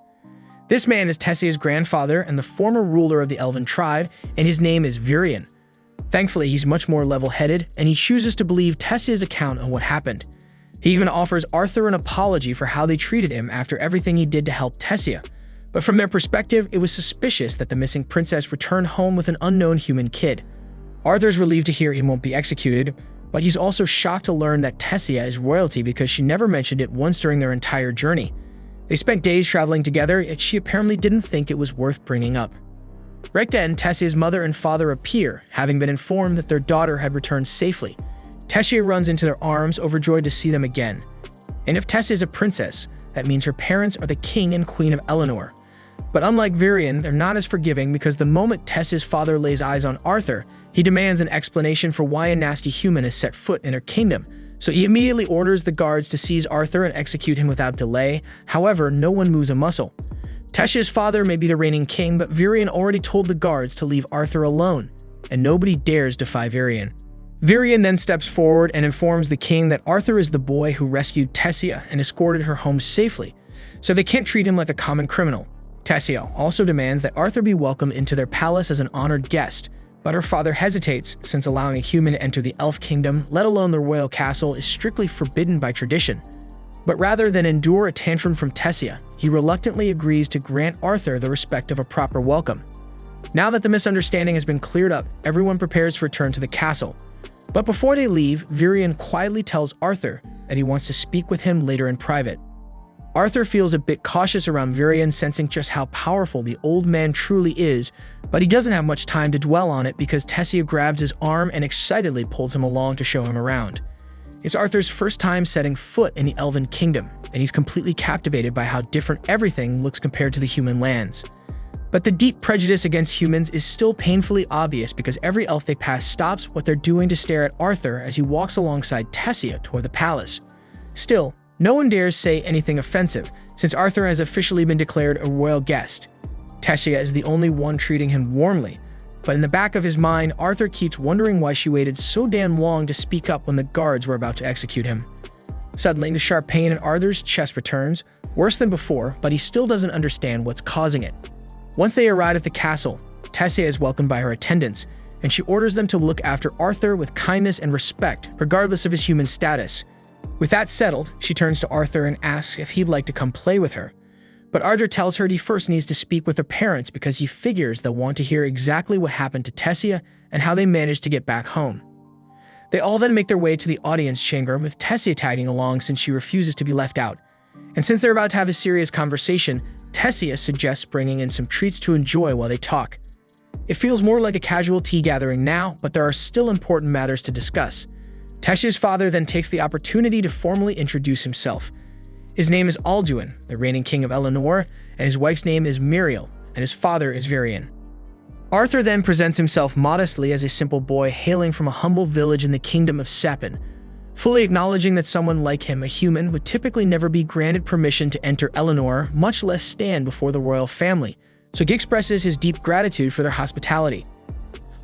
This man is Tessia's grandfather and the former ruler of the elven tribe, and his name is Virion. Thankfully, he's much more level-headed, and he chooses to believe Tessia's account of what happened. He even offers Arthur an apology for how they treated him after everything he did to help Tessia. But from their perspective, it was suspicious that the missing princess returned home with an unknown human kid. Arthur's relieved to hear he won't be executed, but he's also shocked to learn that Tessia is royalty because she never mentioned it once during their entire journey. They spent days traveling together, yet she apparently didn't think it was worth bringing up. Right then, Tessia's mother and father appear, having been informed that their daughter had returned safely. Tessia runs into their arms, overjoyed to see them again. And if Tessia is a princess, that means her parents are the king and queen of Eleanor. But unlike Varian, they're not as forgiving because the moment Tessia's father lays eyes on Arthur, he demands an explanation for why a nasty human has set foot in their kingdom. So he immediately orders the guards to seize Arthur and execute him without delay. However, no one moves a muscle. Tessia's father may be the reigning king, but Varian already told the guards to leave Arthur alone, and nobody dares defy Varian. Varian then steps forward and informs the king that Arthur is the boy who rescued Tessia and escorted her home safely, so they can't treat him like a common criminal. Tessia also demands that Arthur be welcomed into their palace as an honored guest, but her father hesitates since allowing a human to enter the elf kingdom, let alone the royal castle, is strictly forbidden by tradition. But rather than endure a tantrum from Tessia, he reluctantly agrees to grant Arthur the respect of a proper welcome. Now that the misunderstanding has been cleared up, everyone prepares for return to the castle. But before they leave, Varian quietly tells Arthur that he wants to speak with him later in private. Arthur feels a bit cautious around Varian, sensing just how powerful the old man truly is, but he doesn't have much time to dwell on it because Tessia grabs his arm and excitedly pulls him along to show him around. It's Arthur's first time setting foot in the Elven Kingdom, and he's completely captivated by how different everything looks compared to the human lands. But the deep prejudice against humans is still painfully obvious because every elf they pass stops what they're doing to stare at Arthur as he walks alongside Tessia toward the palace. Still, no one dares say anything offensive, since Arthur has officially been declared a royal guest. Tessia is the only one treating him warmly, but in the back of his mind, Arthur keeps wondering why she waited so damn long to speak up when the guards were about to execute him. Suddenly, the sharp pain in Arthur's chest returns, worse than before, but he still doesn't understand what's causing it. Once they arrive at the castle, Tessia is welcomed by her attendants, and she orders them to look after Arthur with kindness and respect, regardless of his human status. With that settled, she turns to Arthur and asks if he'd like to come play with her. But Arthur tells her he first needs to speak with her parents because he figures they'll want to hear exactly what happened to Tessia and how they managed to get back home. They all then make their way to the audience chamber, with Tessia tagging along since she refuses to be left out. And since they're about to have a serious conversation, Tessia suggests bringing in some treats to enjoy while they talk. It feels more like a casual tea gathering now, but there are still important matters to discuss. Tessia's father then takes the opportunity to formally introduce himself. His name is Alduin, the reigning king of Eleanor, and his wife's name is Muriel, and his father is Varian. Arthur then presents himself modestly as a simple boy hailing from a humble village in the kingdom of Sapin, fully acknowledging that someone like him, a human, would typically never be granted permission to enter Eleanor, much less stand before the royal family, so he expresses his deep gratitude for their hospitality.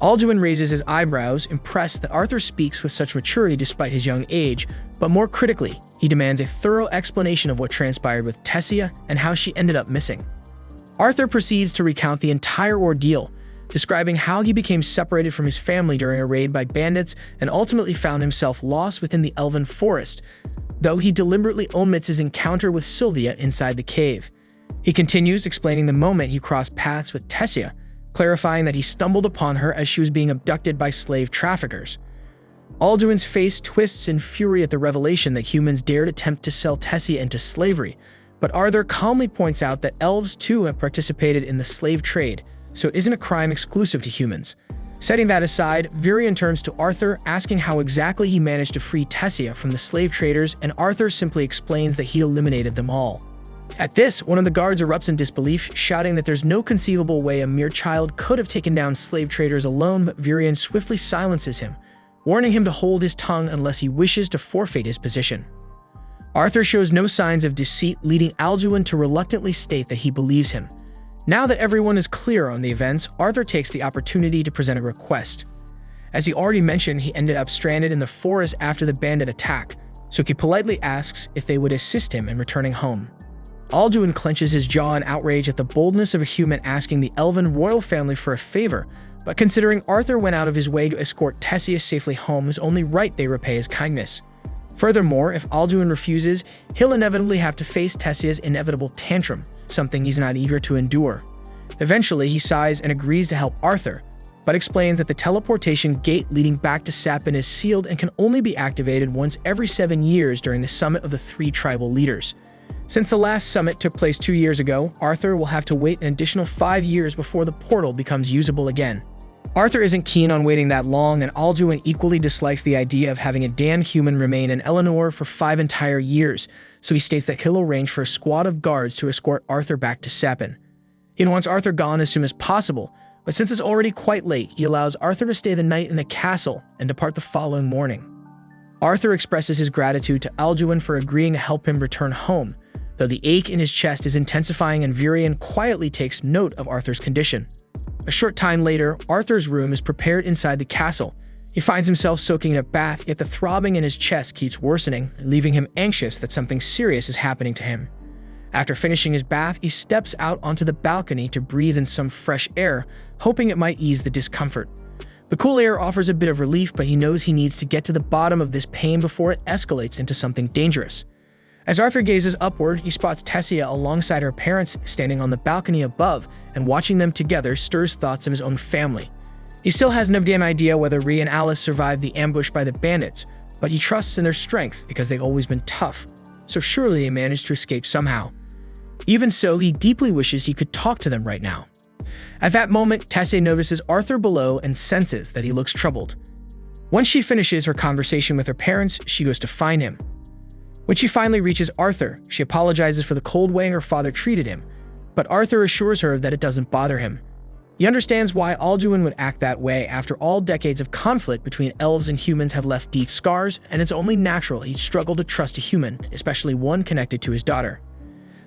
Alduin raises his eyebrows, impressed that Arthur speaks with such maturity despite his young age, but more critically, he demands a thorough explanation of what transpired with Tessia and how she ended up missing. Arthur proceeds to recount the entire ordeal, describing how he became separated from his family during a raid by bandits and ultimately found himself lost within the elven forest, though he deliberately omits his encounter with Sylvia inside the cave. He continues explaining the moment he crossed paths with Tessia, clarifying that he stumbled upon her as she was being abducted by slave traffickers. Alduin's face twists in fury at the revelation that humans dared attempt to sell Tessia into slavery, but Arthur calmly points out that elves too have participated in the slave trade, so it isn't a crime exclusive to humans. Setting that aside, Varian turns to Arthur, asking how exactly he managed to free Tessia from the slave traders, and Arthur simply explains that he eliminated them all. At this, one of the guards erupts in disbelief, shouting that there's no conceivable way a mere child could have taken down slave traders alone, but Varian swiftly silences him, warning him to hold his tongue unless he wishes to forfeit his position. Arthur shows no signs of deceit, leading Alduin to reluctantly state that he believes him. Now that everyone is clear on the events, Arthur takes the opportunity to present a request. As he already mentioned, he ended up stranded in the forest after the bandit attack, so he politely asks if they would assist him in returning home. Alduin clenches his jaw in outrage at the boldness of a human asking the elven royal family for a favor, but considering Arthur went out of his way to escort Tessia safely home, it's only right they repay his kindness. Furthermore, if Alduin refuses, he'll inevitably have to face Tessia's inevitable tantrum, something he's not eager to endure. Eventually, he sighs and agrees to help Arthur, but explains that the teleportation gate leading back to Sapin is sealed and can only be activated once every 7 years during the summit of the 3 tribal leaders. Since the last summit took place 2 years ago, Arthur will have to wait an additional 5 years before the portal becomes usable again. Arthur isn't keen on waiting that long, and Alduin equally dislikes the idea of having a damned human remain in Eleanor for 5 entire years, so he states that he'll arrange for a squad of guards to escort Arthur back to Sepin. He wants Arthur gone as soon as possible, but since it's already quite late, he allows Arthur to stay the night in the castle and depart the following morning. Arthur expresses his gratitude to Alduin for agreeing to help him return home, though the ache in his chest is intensifying and Virion quietly takes note of Arthur's condition. A short time later, Arthur's room is prepared inside the castle. He finds himself soaking in a bath, yet the throbbing in his chest keeps worsening, leaving him anxious that something serious is happening to him. After finishing his bath, he steps out onto the balcony to breathe in some fresh air, hoping it might ease the discomfort. The cool air offers a bit of relief, but he knows he needs to get to the bottom of this pain before it escalates into something dangerous. As Arthur gazes upward, he spots Tessia alongside her parents standing on the balcony above, and watching them together stirs thoughts of his own family. He still has no damn idea whether Rhea and Alice survived the ambush by the bandits, but he trusts in their strength because they've always been tough, so surely they managed to escape somehow. Even so, he deeply wishes he could talk to them right now. At that moment, Tessia notices Arthur below and senses that he looks troubled. Once she finishes her conversation with her parents, she goes to find him. When she finally reaches Arthur, she apologizes for the cold way her father treated him, but Arthur assures her that it doesn't bother him. He understands why Alduin would act that way after all decades of conflict between elves and humans have left deep scars, and it's only natural he'd struggle to trust a human, especially one connected to his daughter.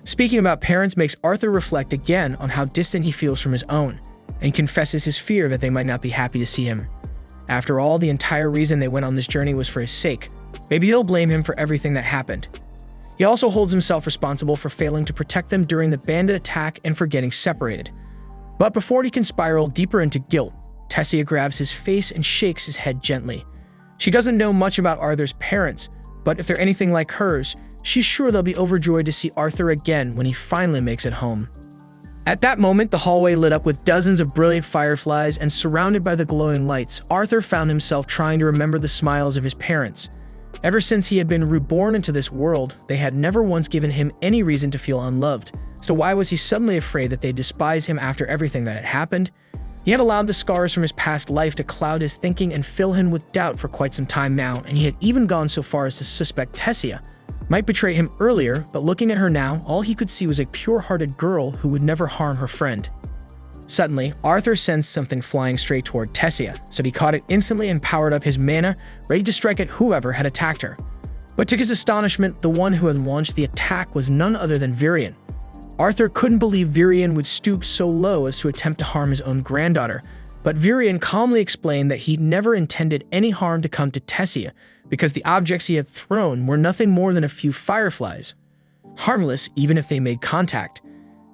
Speaking about parents makes Arthur reflect again on how distant he feels from his own, and confesses his fear that they might not be happy to see him. After all, the entire reason they went on this journey was for his sake. Maybe he'll blame him for everything that happened. He also holds himself responsible for failing to protect them during the bandit attack and for getting separated. But before he can spiral deeper into guilt, Tessia grabs his face and shakes his head gently. She doesn't know much about Arthur's parents, but if they're anything like hers, she's sure they'll be overjoyed to see Arthur again when he finally makes it home. At that moment, the hallway lit up with dozens of brilliant fireflies, and surrounded by the glowing lights, Arthur found himself trying to remember the smiles of his parents. Ever since he had been reborn into this world, they had never once given him any reason to feel unloved. So why was he suddenly afraid that they'd despise him after everything that had happened? He had allowed the scars from his past life to cloud his thinking and fill him with doubt for quite some time now, and he had even gone so far as to suspect Tessia might betray him earlier, but looking at her now, all he could see was a pure-hearted girl who would never harm her friend. Suddenly, Arthur sensed something flying straight toward Tessia, so he caught it instantly and powered up his mana, ready to strike at whoever had attacked her. But to his astonishment, the one who had launched the attack was none other than Virion. Arthur couldn't believe Virion would stoop so low as to attempt to harm his own granddaughter, but Virion calmly explained that he'd never intended any harm to come to Tessia, because the objects he had thrown were nothing more than a few fireflies. Harmless even if they made contact.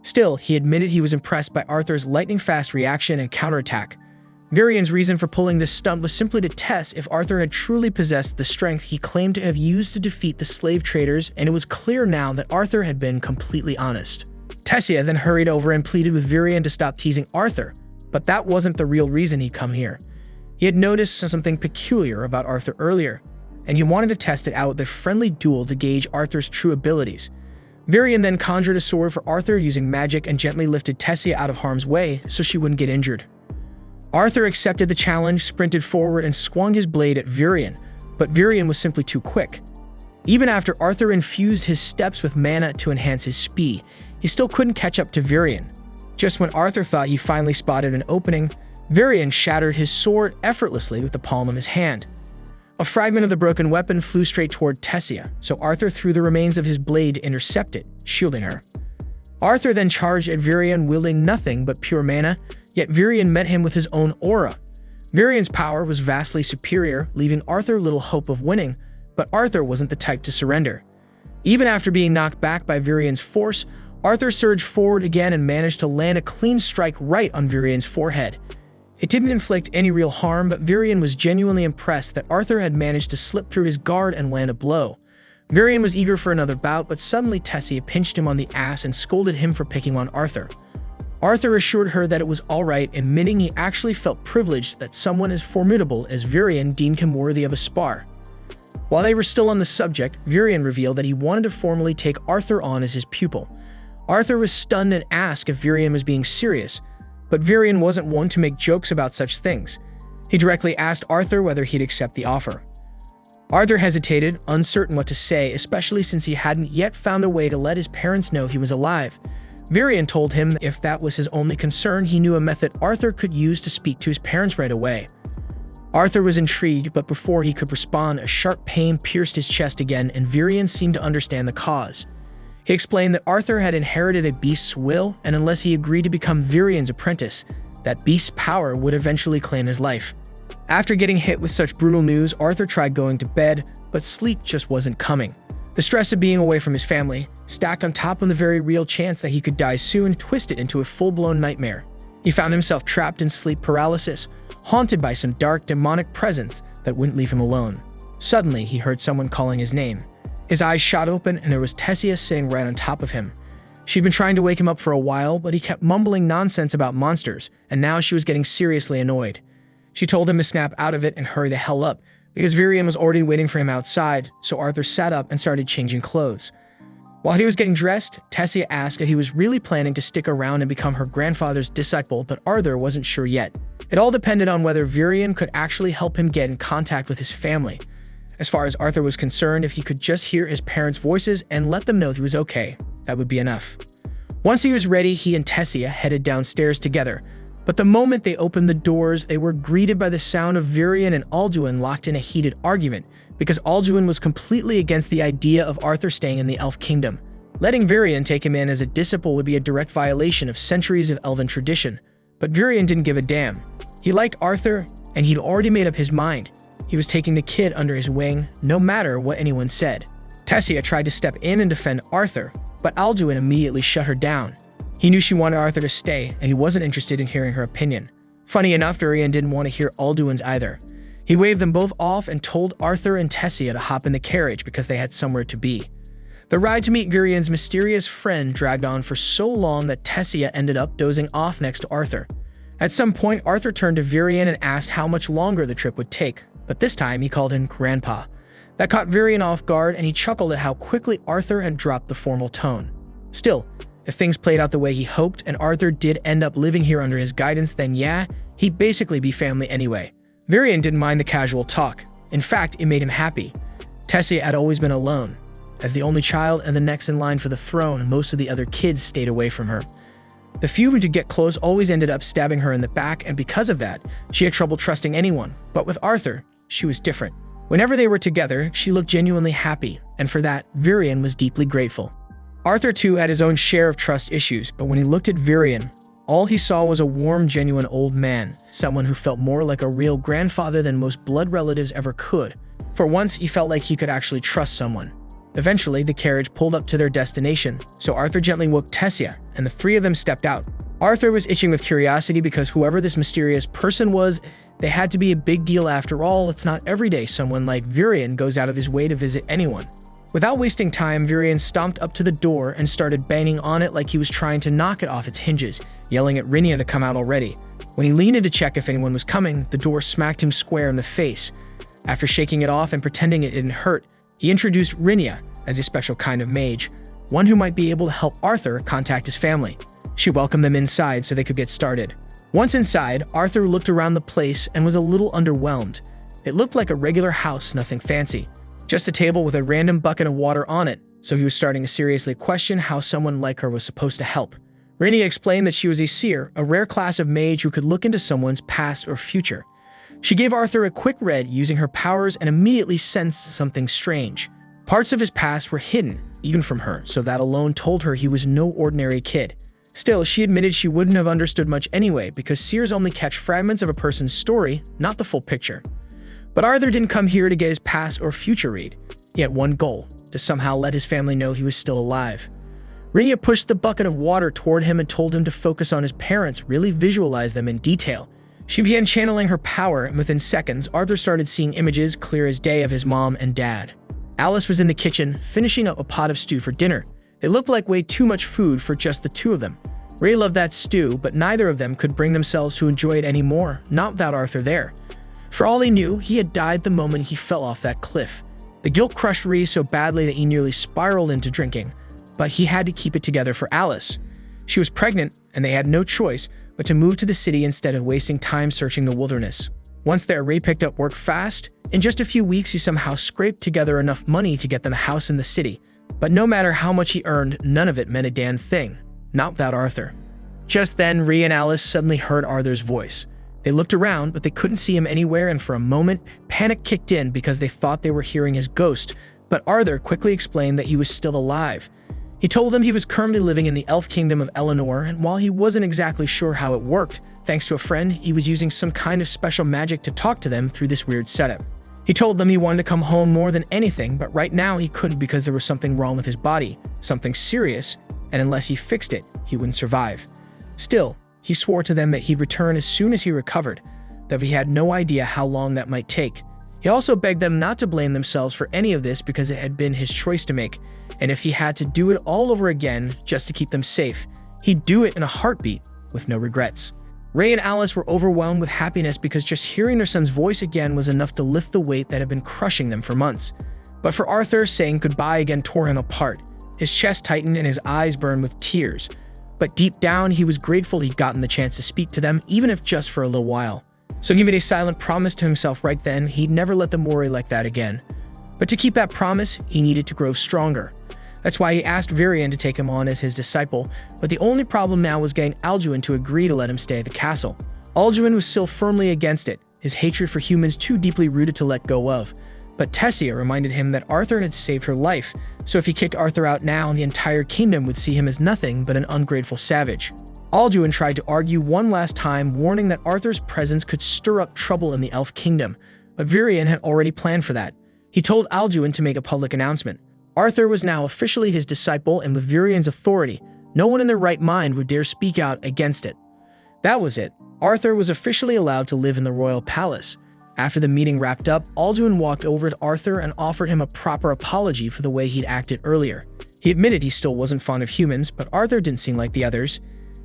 Still, he admitted he was impressed by Arthur's lightning-fast reaction and counterattack. Virion's reason for pulling this stunt was simply to test if Arthur had truly possessed the strength he claimed to have used to defeat the slave traders, and it was clear now that Arthur had been completely honest. Tessia then hurried over and pleaded with Virion to stop teasing Arthur, but that wasn't the real reason he'd come here. He had noticed something peculiar about Arthur earlier, and he wanted to test it out with a friendly duel to gauge Arthur's true abilities. Virion then conjured a sword for Arthur using magic and gently lifted Tessia out of harm's way so she wouldn't get injured. Arthur accepted the challenge, sprinted forward, and swung his blade at Virion, but Virion was simply too quick. Even after Arthur infused his steps with mana to enhance his speed, he still couldn't catch up to Virion. Just when Arthur thought he finally spotted an opening, Virion shattered his sword effortlessly with the palm of his hand. A fragment of the broken weapon flew straight toward Tessia, so Arthur threw the remains of his blade to intercept it, shielding her. Arthur then charged at Virion wielding nothing but pure mana, yet Virion met him with his own aura. Virion's power was vastly superior, leaving Arthur little hope of winning, but Arthur wasn't the type to surrender. Even after being knocked back by Virion's force, Arthur surged forward again and managed to land a clean strike right on Virion's forehead. It didn't inflict any real harm, but Virion was genuinely impressed that Arthur had managed to slip through his guard and land a blow. Virion was eager for another bout, but suddenly Tessia pinched him on the ass and scolded him for picking on Arthur. Arthur assured her that it was alright, admitting he actually felt privileged that someone as formidable as Virion deemed him worthy of a spar. While they were still on the subject, Virion revealed that he wanted to formally take Arthur on as his pupil. Arthur was stunned and asked if Virion was being serious, But Virion wasn't one to make jokes about such things. He directly asked Arthur whether he'd accept the offer. Arthur hesitated, uncertain what to say, especially since he hadn't yet found a way to let his parents know he was alive. Virion told him if that was his only concern, he knew a method Arthur could use to speak to his parents right away. Arthur was intrigued, but before he could respond, a sharp pain pierced his chest again, and Virion seemed to understand the cause. He explained that Arthur had inherited a beast's will, and unless he agreed to become Virion's apprentice, that beast's power would eventually claim his life. After getting hit with such brutal news, Arthur tried going to bed, but sleep just wasn't coming. The stress of being away from his family, stacked on top of the very real chance that he could die soon, twisted into a full-blown nightmare. He found himself trapped in sleep paralysis, haunted by some dark, demonic presence that wouldn't leave him alone. Suddenly, he heard someone calling his name. His eyes shot open, and there was Tessia sitting right on top of him. She'd been trying to wake him up for a while, but he kept mumbling nonsense about monsters, and now she was getting seriously annoyed. She told him to snap out of it and hurry the hell up, because Virion was already waiting for him outside, so Arthur sat up and started changing clothes. While he was getting dressed, Tessia asked if he was really planning to stick around and become her grandfather's disciple, but Arthur wasn't sure yet. It all depended on whether Virion could actually help him get in contact with his family. As far as Arthur was concerned, if he could just hear his parents' voices and let them know he was okay, that would be enough. Once he was ready, he and Tessia headed downstairs together. But the moment they opened the doors, they were greeted by the sound of Virion and Alduin locked in a heated argument, because Alduin was completely against the idea of Arthur staying in the Elf Kingdom. Letting Virion take him in as a disciple would be a direct violation of centuries of elven tradition. But Virion didn't give a damn. He liked Arthur, and he'd already made up his mind. He was taking the kid under his wing, no matter what anyone said. Tessia tried to step in and defend Arthur, but Alduin immediately shut her down. He knew she wanted Arthur to stay, and he wasn't interested in hearing her opinion. Funny enough, Virion didn't want to hear Alduin's either. He waved them both off and told Arthur and Tessia to hop in the carriage because they had somewhere to be. The ride to meet Virion's mysterious friend dragged on for so long that Tessia ended up dozing off next to Arthur. At some point, Arthur turned to Virion and asked how much longer the trip would take, but this time he called him Grandpa. That caught Virion off guard, and he chuckled at how quickly Arthur had dropped the formal tone. Still, if things played out the way he hoped and Arthur did end up living here under his guidance, then yeah, he'd basically be family anyway. Virion didn't mind the casual talk. In fact, it made him happy. Tessia had always been alone. As the only child and the next in line for the throne, most of the other kids stayed away from her. The few who did get close always ended up stabbing her in the back, and because of that, she had trouble trusting anyone. But with Arthur, she was different. Whenever they were together, she looked genuinely happy, and for that, Virion was deeply grateful. Arthur too had his own share of trust issues, but when he looked at Virion, all he saw was a warm, genuine old man, someone who felt more like a real grandfather than most blood relatives ever could. For once, he felt like he could actually trust someone. Eventually, the carriage pulled up to their destination, so Arthur gently woke Tessia, and the three of them stepped out. Arthur was itching with curiosity because whoever this mysterious person was, they had to be a big deal after all. It's not every day someone like Virion goes out of his way to visit anyone. Without wasting time, Virion stomped up to the door and started banging on it like he was trying to knock it off its hinges, yelling at Rhynia to come out already. When he leaned in to check if anyone was coming, the door smacked him square in the face. After shaking it off and pretending it didn't hurt, he introduced Rhynia as a special kind of mage, one who might be able to help Arthur contact his family. She welcomed them inside so they could get started. Once inside, Arthur looked around the place and was a little underwhelmed. It looked like a regular house, nothing fancy. Just a table with a random bucket of water on it, so he was starting to seriously question how someone like her was supposed to help. Rhynia explained that she was a seer, a rare class of mage who could look into someone's past or future. She gave Arthur a quick read using her powers and immediately sensed something strange. Parts of his past were hidden, even from her, so that alone told her he was no ordinary kid. Still, she admitted she wouldn't have understood much anyway because seers only catch fragments of a person's story, not the full picture. But Arthur didn't come here to get his past or future read. He had one goal, to somehow let his family know he was still alive. Rhynia pushed the bucket of water toward him and told him to focus on his parents, really visualize them in detail. She began channeling her power, and within seconds, Arthur started seeing images clear as day of his mom and dad. Alice was in the kitchen, finishing up a pot of stew for dinner. It looked like way too much food for just the two of them. Ray loved that stew, but neither of them could bring themselves to enjoy it anymore, not without Arthur there. For all he knew, he had died the moment he fell off that cliff. The guilt crushed Rhys so badly that he nearly spiraled into drinking, but he had to keep it together for Alice. She was pregnant, and they had no choice but to move to the city instead of wasting time searching the wilderness. Once there, Ray picked up work fast. In just a few weeks, he somehow scraped together enough money to get them a house in the city. But no matter how much he earned, none of it meant a damn thing. Not without Arthur. Just then, Ray and Alice suddenly heard Arthur's voice. They looked around, but they couldn't see him anywhere, and for a moment, panic kicked in because they thought they were hearing his ghost. But Arthur quickly explained that he was still alive. He told them he was currently living in the elf kingdom of Eleanor, and while he wasn't exactly sure how it worked, thanks to a friend, he was using some kind of special magic to talk to them through this weird setup. He told them he wanted to come home more than anything, but right now he couldn't because there was something wrong with his body, something serious, and unless he fixed it, he wouldn't survive. Still, he swore to them that he'd return as soon as he recovered, though he had no idea how long that might take. He also begged them not to blame themselves for any of this because it had been his choice to make, and if he had to do it all over again just to keep them safe, he'd do it in a heartbeat with no regrets. Ray and Alice were overwhelmed with happiness because just hearing their son's voice again was enough to lift the weight that had been crushing them for months. But for Arthur, saying goodbye again tore him apart. His chest tightened and his eyes burned with tears. But deep down, he was grateful he'd gotten the chance to speak to them, even if just for a little while. So he made a silent promise to himself right then he'd never let them worry like that again. But to keep that promise, he needed to grow stronger. That's why he asked Varian to take him on as his disciple, but the only problem now was getting Alduin to agree to let him stay at the castle. Alduin was still firmly against it, his hatred for humans too deeply rooted to let go of. But Tessia reminded him that Arthur had saved her life, so if he kicked Arthur out now, the entire kingdom would see him as nothing but an ungrateful savage. Alduin tried to argue one last time, warning that Arthur's presence could stir up trouble in the elf kingdom, but Varian had already planned for that. He told Alduin to make a public announcement. Arthur was now officially his disciple, and with Varian's authority, no one in their right mind would dare speak out against it. That was it. Arthur was officially allowed to live in the royal palace. After the meeting wrapped up, Alduin walked over to Arthur and offered him a proper apology for the way he'd acted earlier. He admitted he still wasn't fond of humans, but Arthur didn't seem like the others.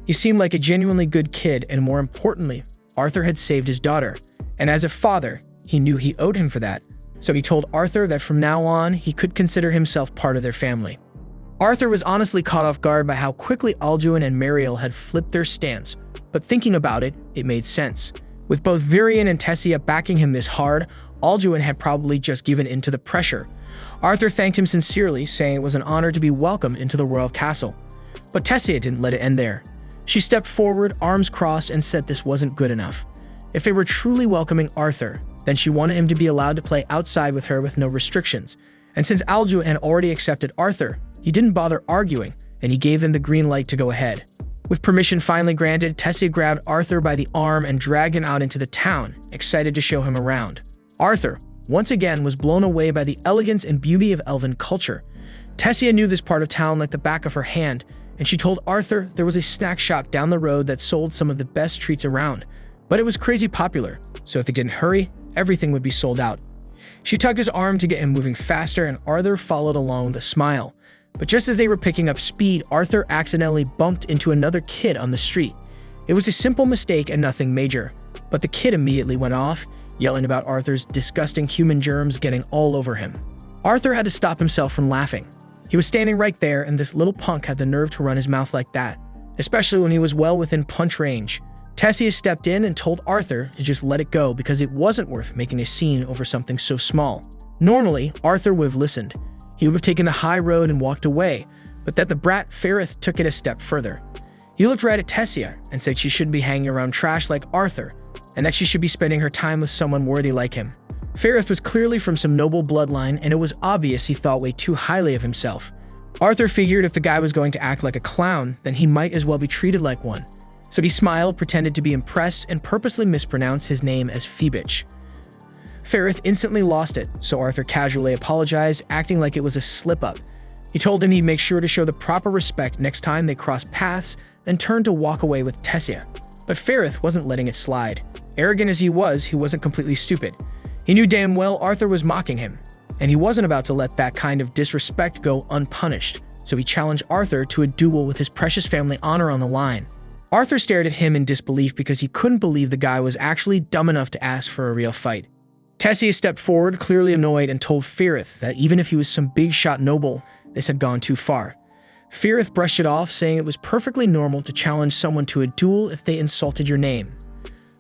He seemed like a genuinely good kid, and more importantly, Arthur had saved his daughter. And as a father, he knew he owed him for that. So he told Arthur that from now on, he could consider himself part of their family. Arthur was honestly caught off guard by how quickly Alduin and Mariel had flipped their stance, but thinking about it, it made sense. With both Varian and Tessia backing him this hard, Alduin had probably just given in to the pressure. Arthur thanked him sincerely, saying it was an honor to be welcomed into the royal castle. But Tessia didn't let it end there. She stepped forward, arms crossed, and said this wasn't good enough. If they were truly welcoming Arthur, then she wanted him to be allowed to play outside with her with no restrictions. And since Alduin had already accepted Arthur, he didn't bother arguing, and he gave them the green light to go ahead. With permission finally granted, Tessia grabbed Arthur by the arm and dragged him out into the town, excited to show him around. Arthur, once again, was blown away by the elegance and beauty of elven culture. Tessia knew this part of town like the back of her hand, and she told Arthur there was a snack shop down the road that sold some of the best treats around. But it was crazy popular, so if they didn't hurry, everything would be sold out. She tugged his arm to get him moving faster, and Arthur followed along with a smile. But just as they were picking up speed, Arthur accidentally bumped into another kid on the street. It was a simple mistake and nothing major, but the kid immediately went off, yelling about Arthur's disgusting human germs getting all over him. Arthur had to stop himself from laughing. He was standing right there, and this little punk had the nerve to run his mouth like that, especially when he was well within punch range. Tessia stepped in and told Arthur to just let it go because it wasn't worth making a scene over something so small. Normally, Arthur would have listened. He would have taken the high road and walked away, but that the brat Ferrith took it a step further. He looked right at Tessia and said she shouldn't be hanging around trash like Arthur, and that she should be spending her time with someone worthy like him. Ferrith was clearly from some noble bloodline, and it was obvious he thought way too highly of himself. Arthur figured if the guy was going to act like a clown, then he might as well be treated like one. So he smiled, pretended to be impressed, and purposely mispronounced his name as Phoebich. Ferrith instantly lost it, so Arthur casually apologized, acting like it was a slip-up. He told him he'd make sure to show the proper respect next time they crossed paths, then turned to walk away with Tessia. But Ferrith wasn't letting it slide. Arrogant as he wasn't completely stupid. He knew damn well Arthur was mocking him, and he wasn't about to let that kind of disrespect go unpunished, so he challenged Arthur to a duel with his precious family honor on the line. Arthur stared at him in disbelief because he couldn't believe the guy was actually dumb enough to ask for a real fight. Tessia stepped forward, clearly annoyed, and told Ferrith that even if he was some big-shot noble, this had gone too far. Ferrith brushed it off, saying it was perfectly normal to challenge someone to a duel if they insulted your name.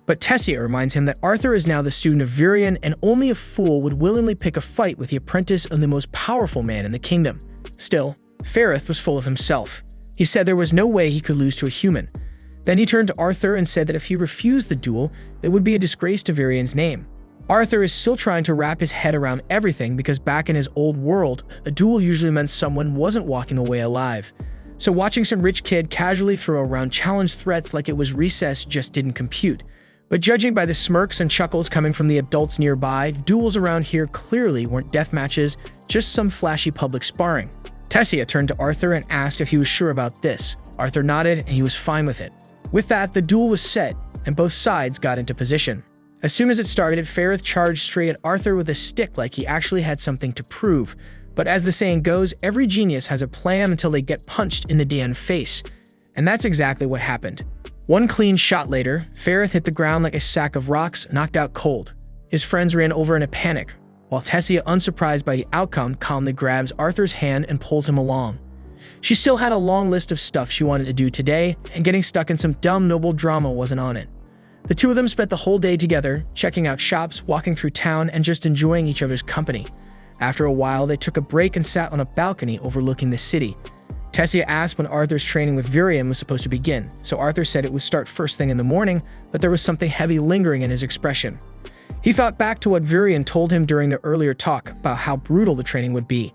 But Tessia reminds him that Arthur is now the student of Virion, and only a fool would willingly pick a fight with the apprentice of the most powerful man in the kingdom. Still, Ferrith was full of himself. He said there was no way he could lose to a human. Then he turned to Arthur and said that if he refused the duel, it would be a disgrace to Virion's name. Arthur is still trying to wrap his head around everything because back in his old world, a duel usually meant someone wasn't walking away alive. So watching some rich kid casually throw around challenge threats like it was recess just didn't compute. But judging by the smirks and chuckles coming from the adults nearby, duels around here clearly weren't death matches, just some flashy public sparring. Tessia turned to Arthur and asked if he was sure about this. Arthur nodded and he was fine with it. With that, the duel was set, and both sides got into position. As soon as it started, Ferrith charged straight at Arthur with a stick like he actually had something to prove. But as the saying goes, every genius has a plan until they get punched in the damn face. And that's exactly what happened. One clean shot later, Ferrith hit the ground like a sack of rocks, knocked out cold. His friends ran over in a panic, while Tessia, unsurprised by the outcome, calmly grabs Arthur's hand and pulls him along. She still had a long list of stuff she wanted to do today, and getting stuck in some dumb noble drama wasn't on it. The two of them spent the whole day together, checking out shops, walking through town, and just enjoying each other's company. After a while, they took a break and sat on a balcony overlooking the city. Tessia asked when Arthur's training with Virion was supposed to begin, so Arthur said it would start first thing in the morning, but there was something heavy lingering in his expression. He thought back to what Virion told him during the earlier talk about how brutal the training would be.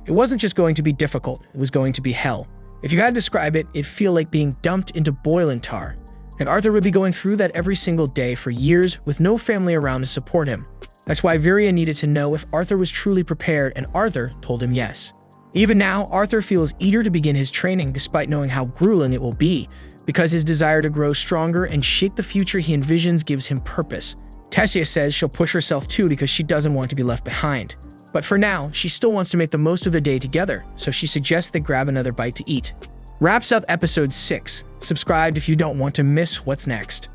It wasn't just going to be difficult, it was going to be hell. If you had to describe it, it'd feel like being dumped into boiling tar. And Arthur would be going through that every single day for years with no family around to support him. That's why Virion needed to know if Arthur was truly prepared, and Arthur told him yes. Even now, Arthur feels eager to begin his training despite knowing how grueling it will be, because his desire to grow stronger and shape the future he envisions gives him purpose. Tessia says she'll push herself too because she doesn't want to be left behind. But for now, she still wants to make the most of the day together, so she suggests they grab another bite to eat. Wraps up episode 6. Subscribe if you don't want to miss what's next.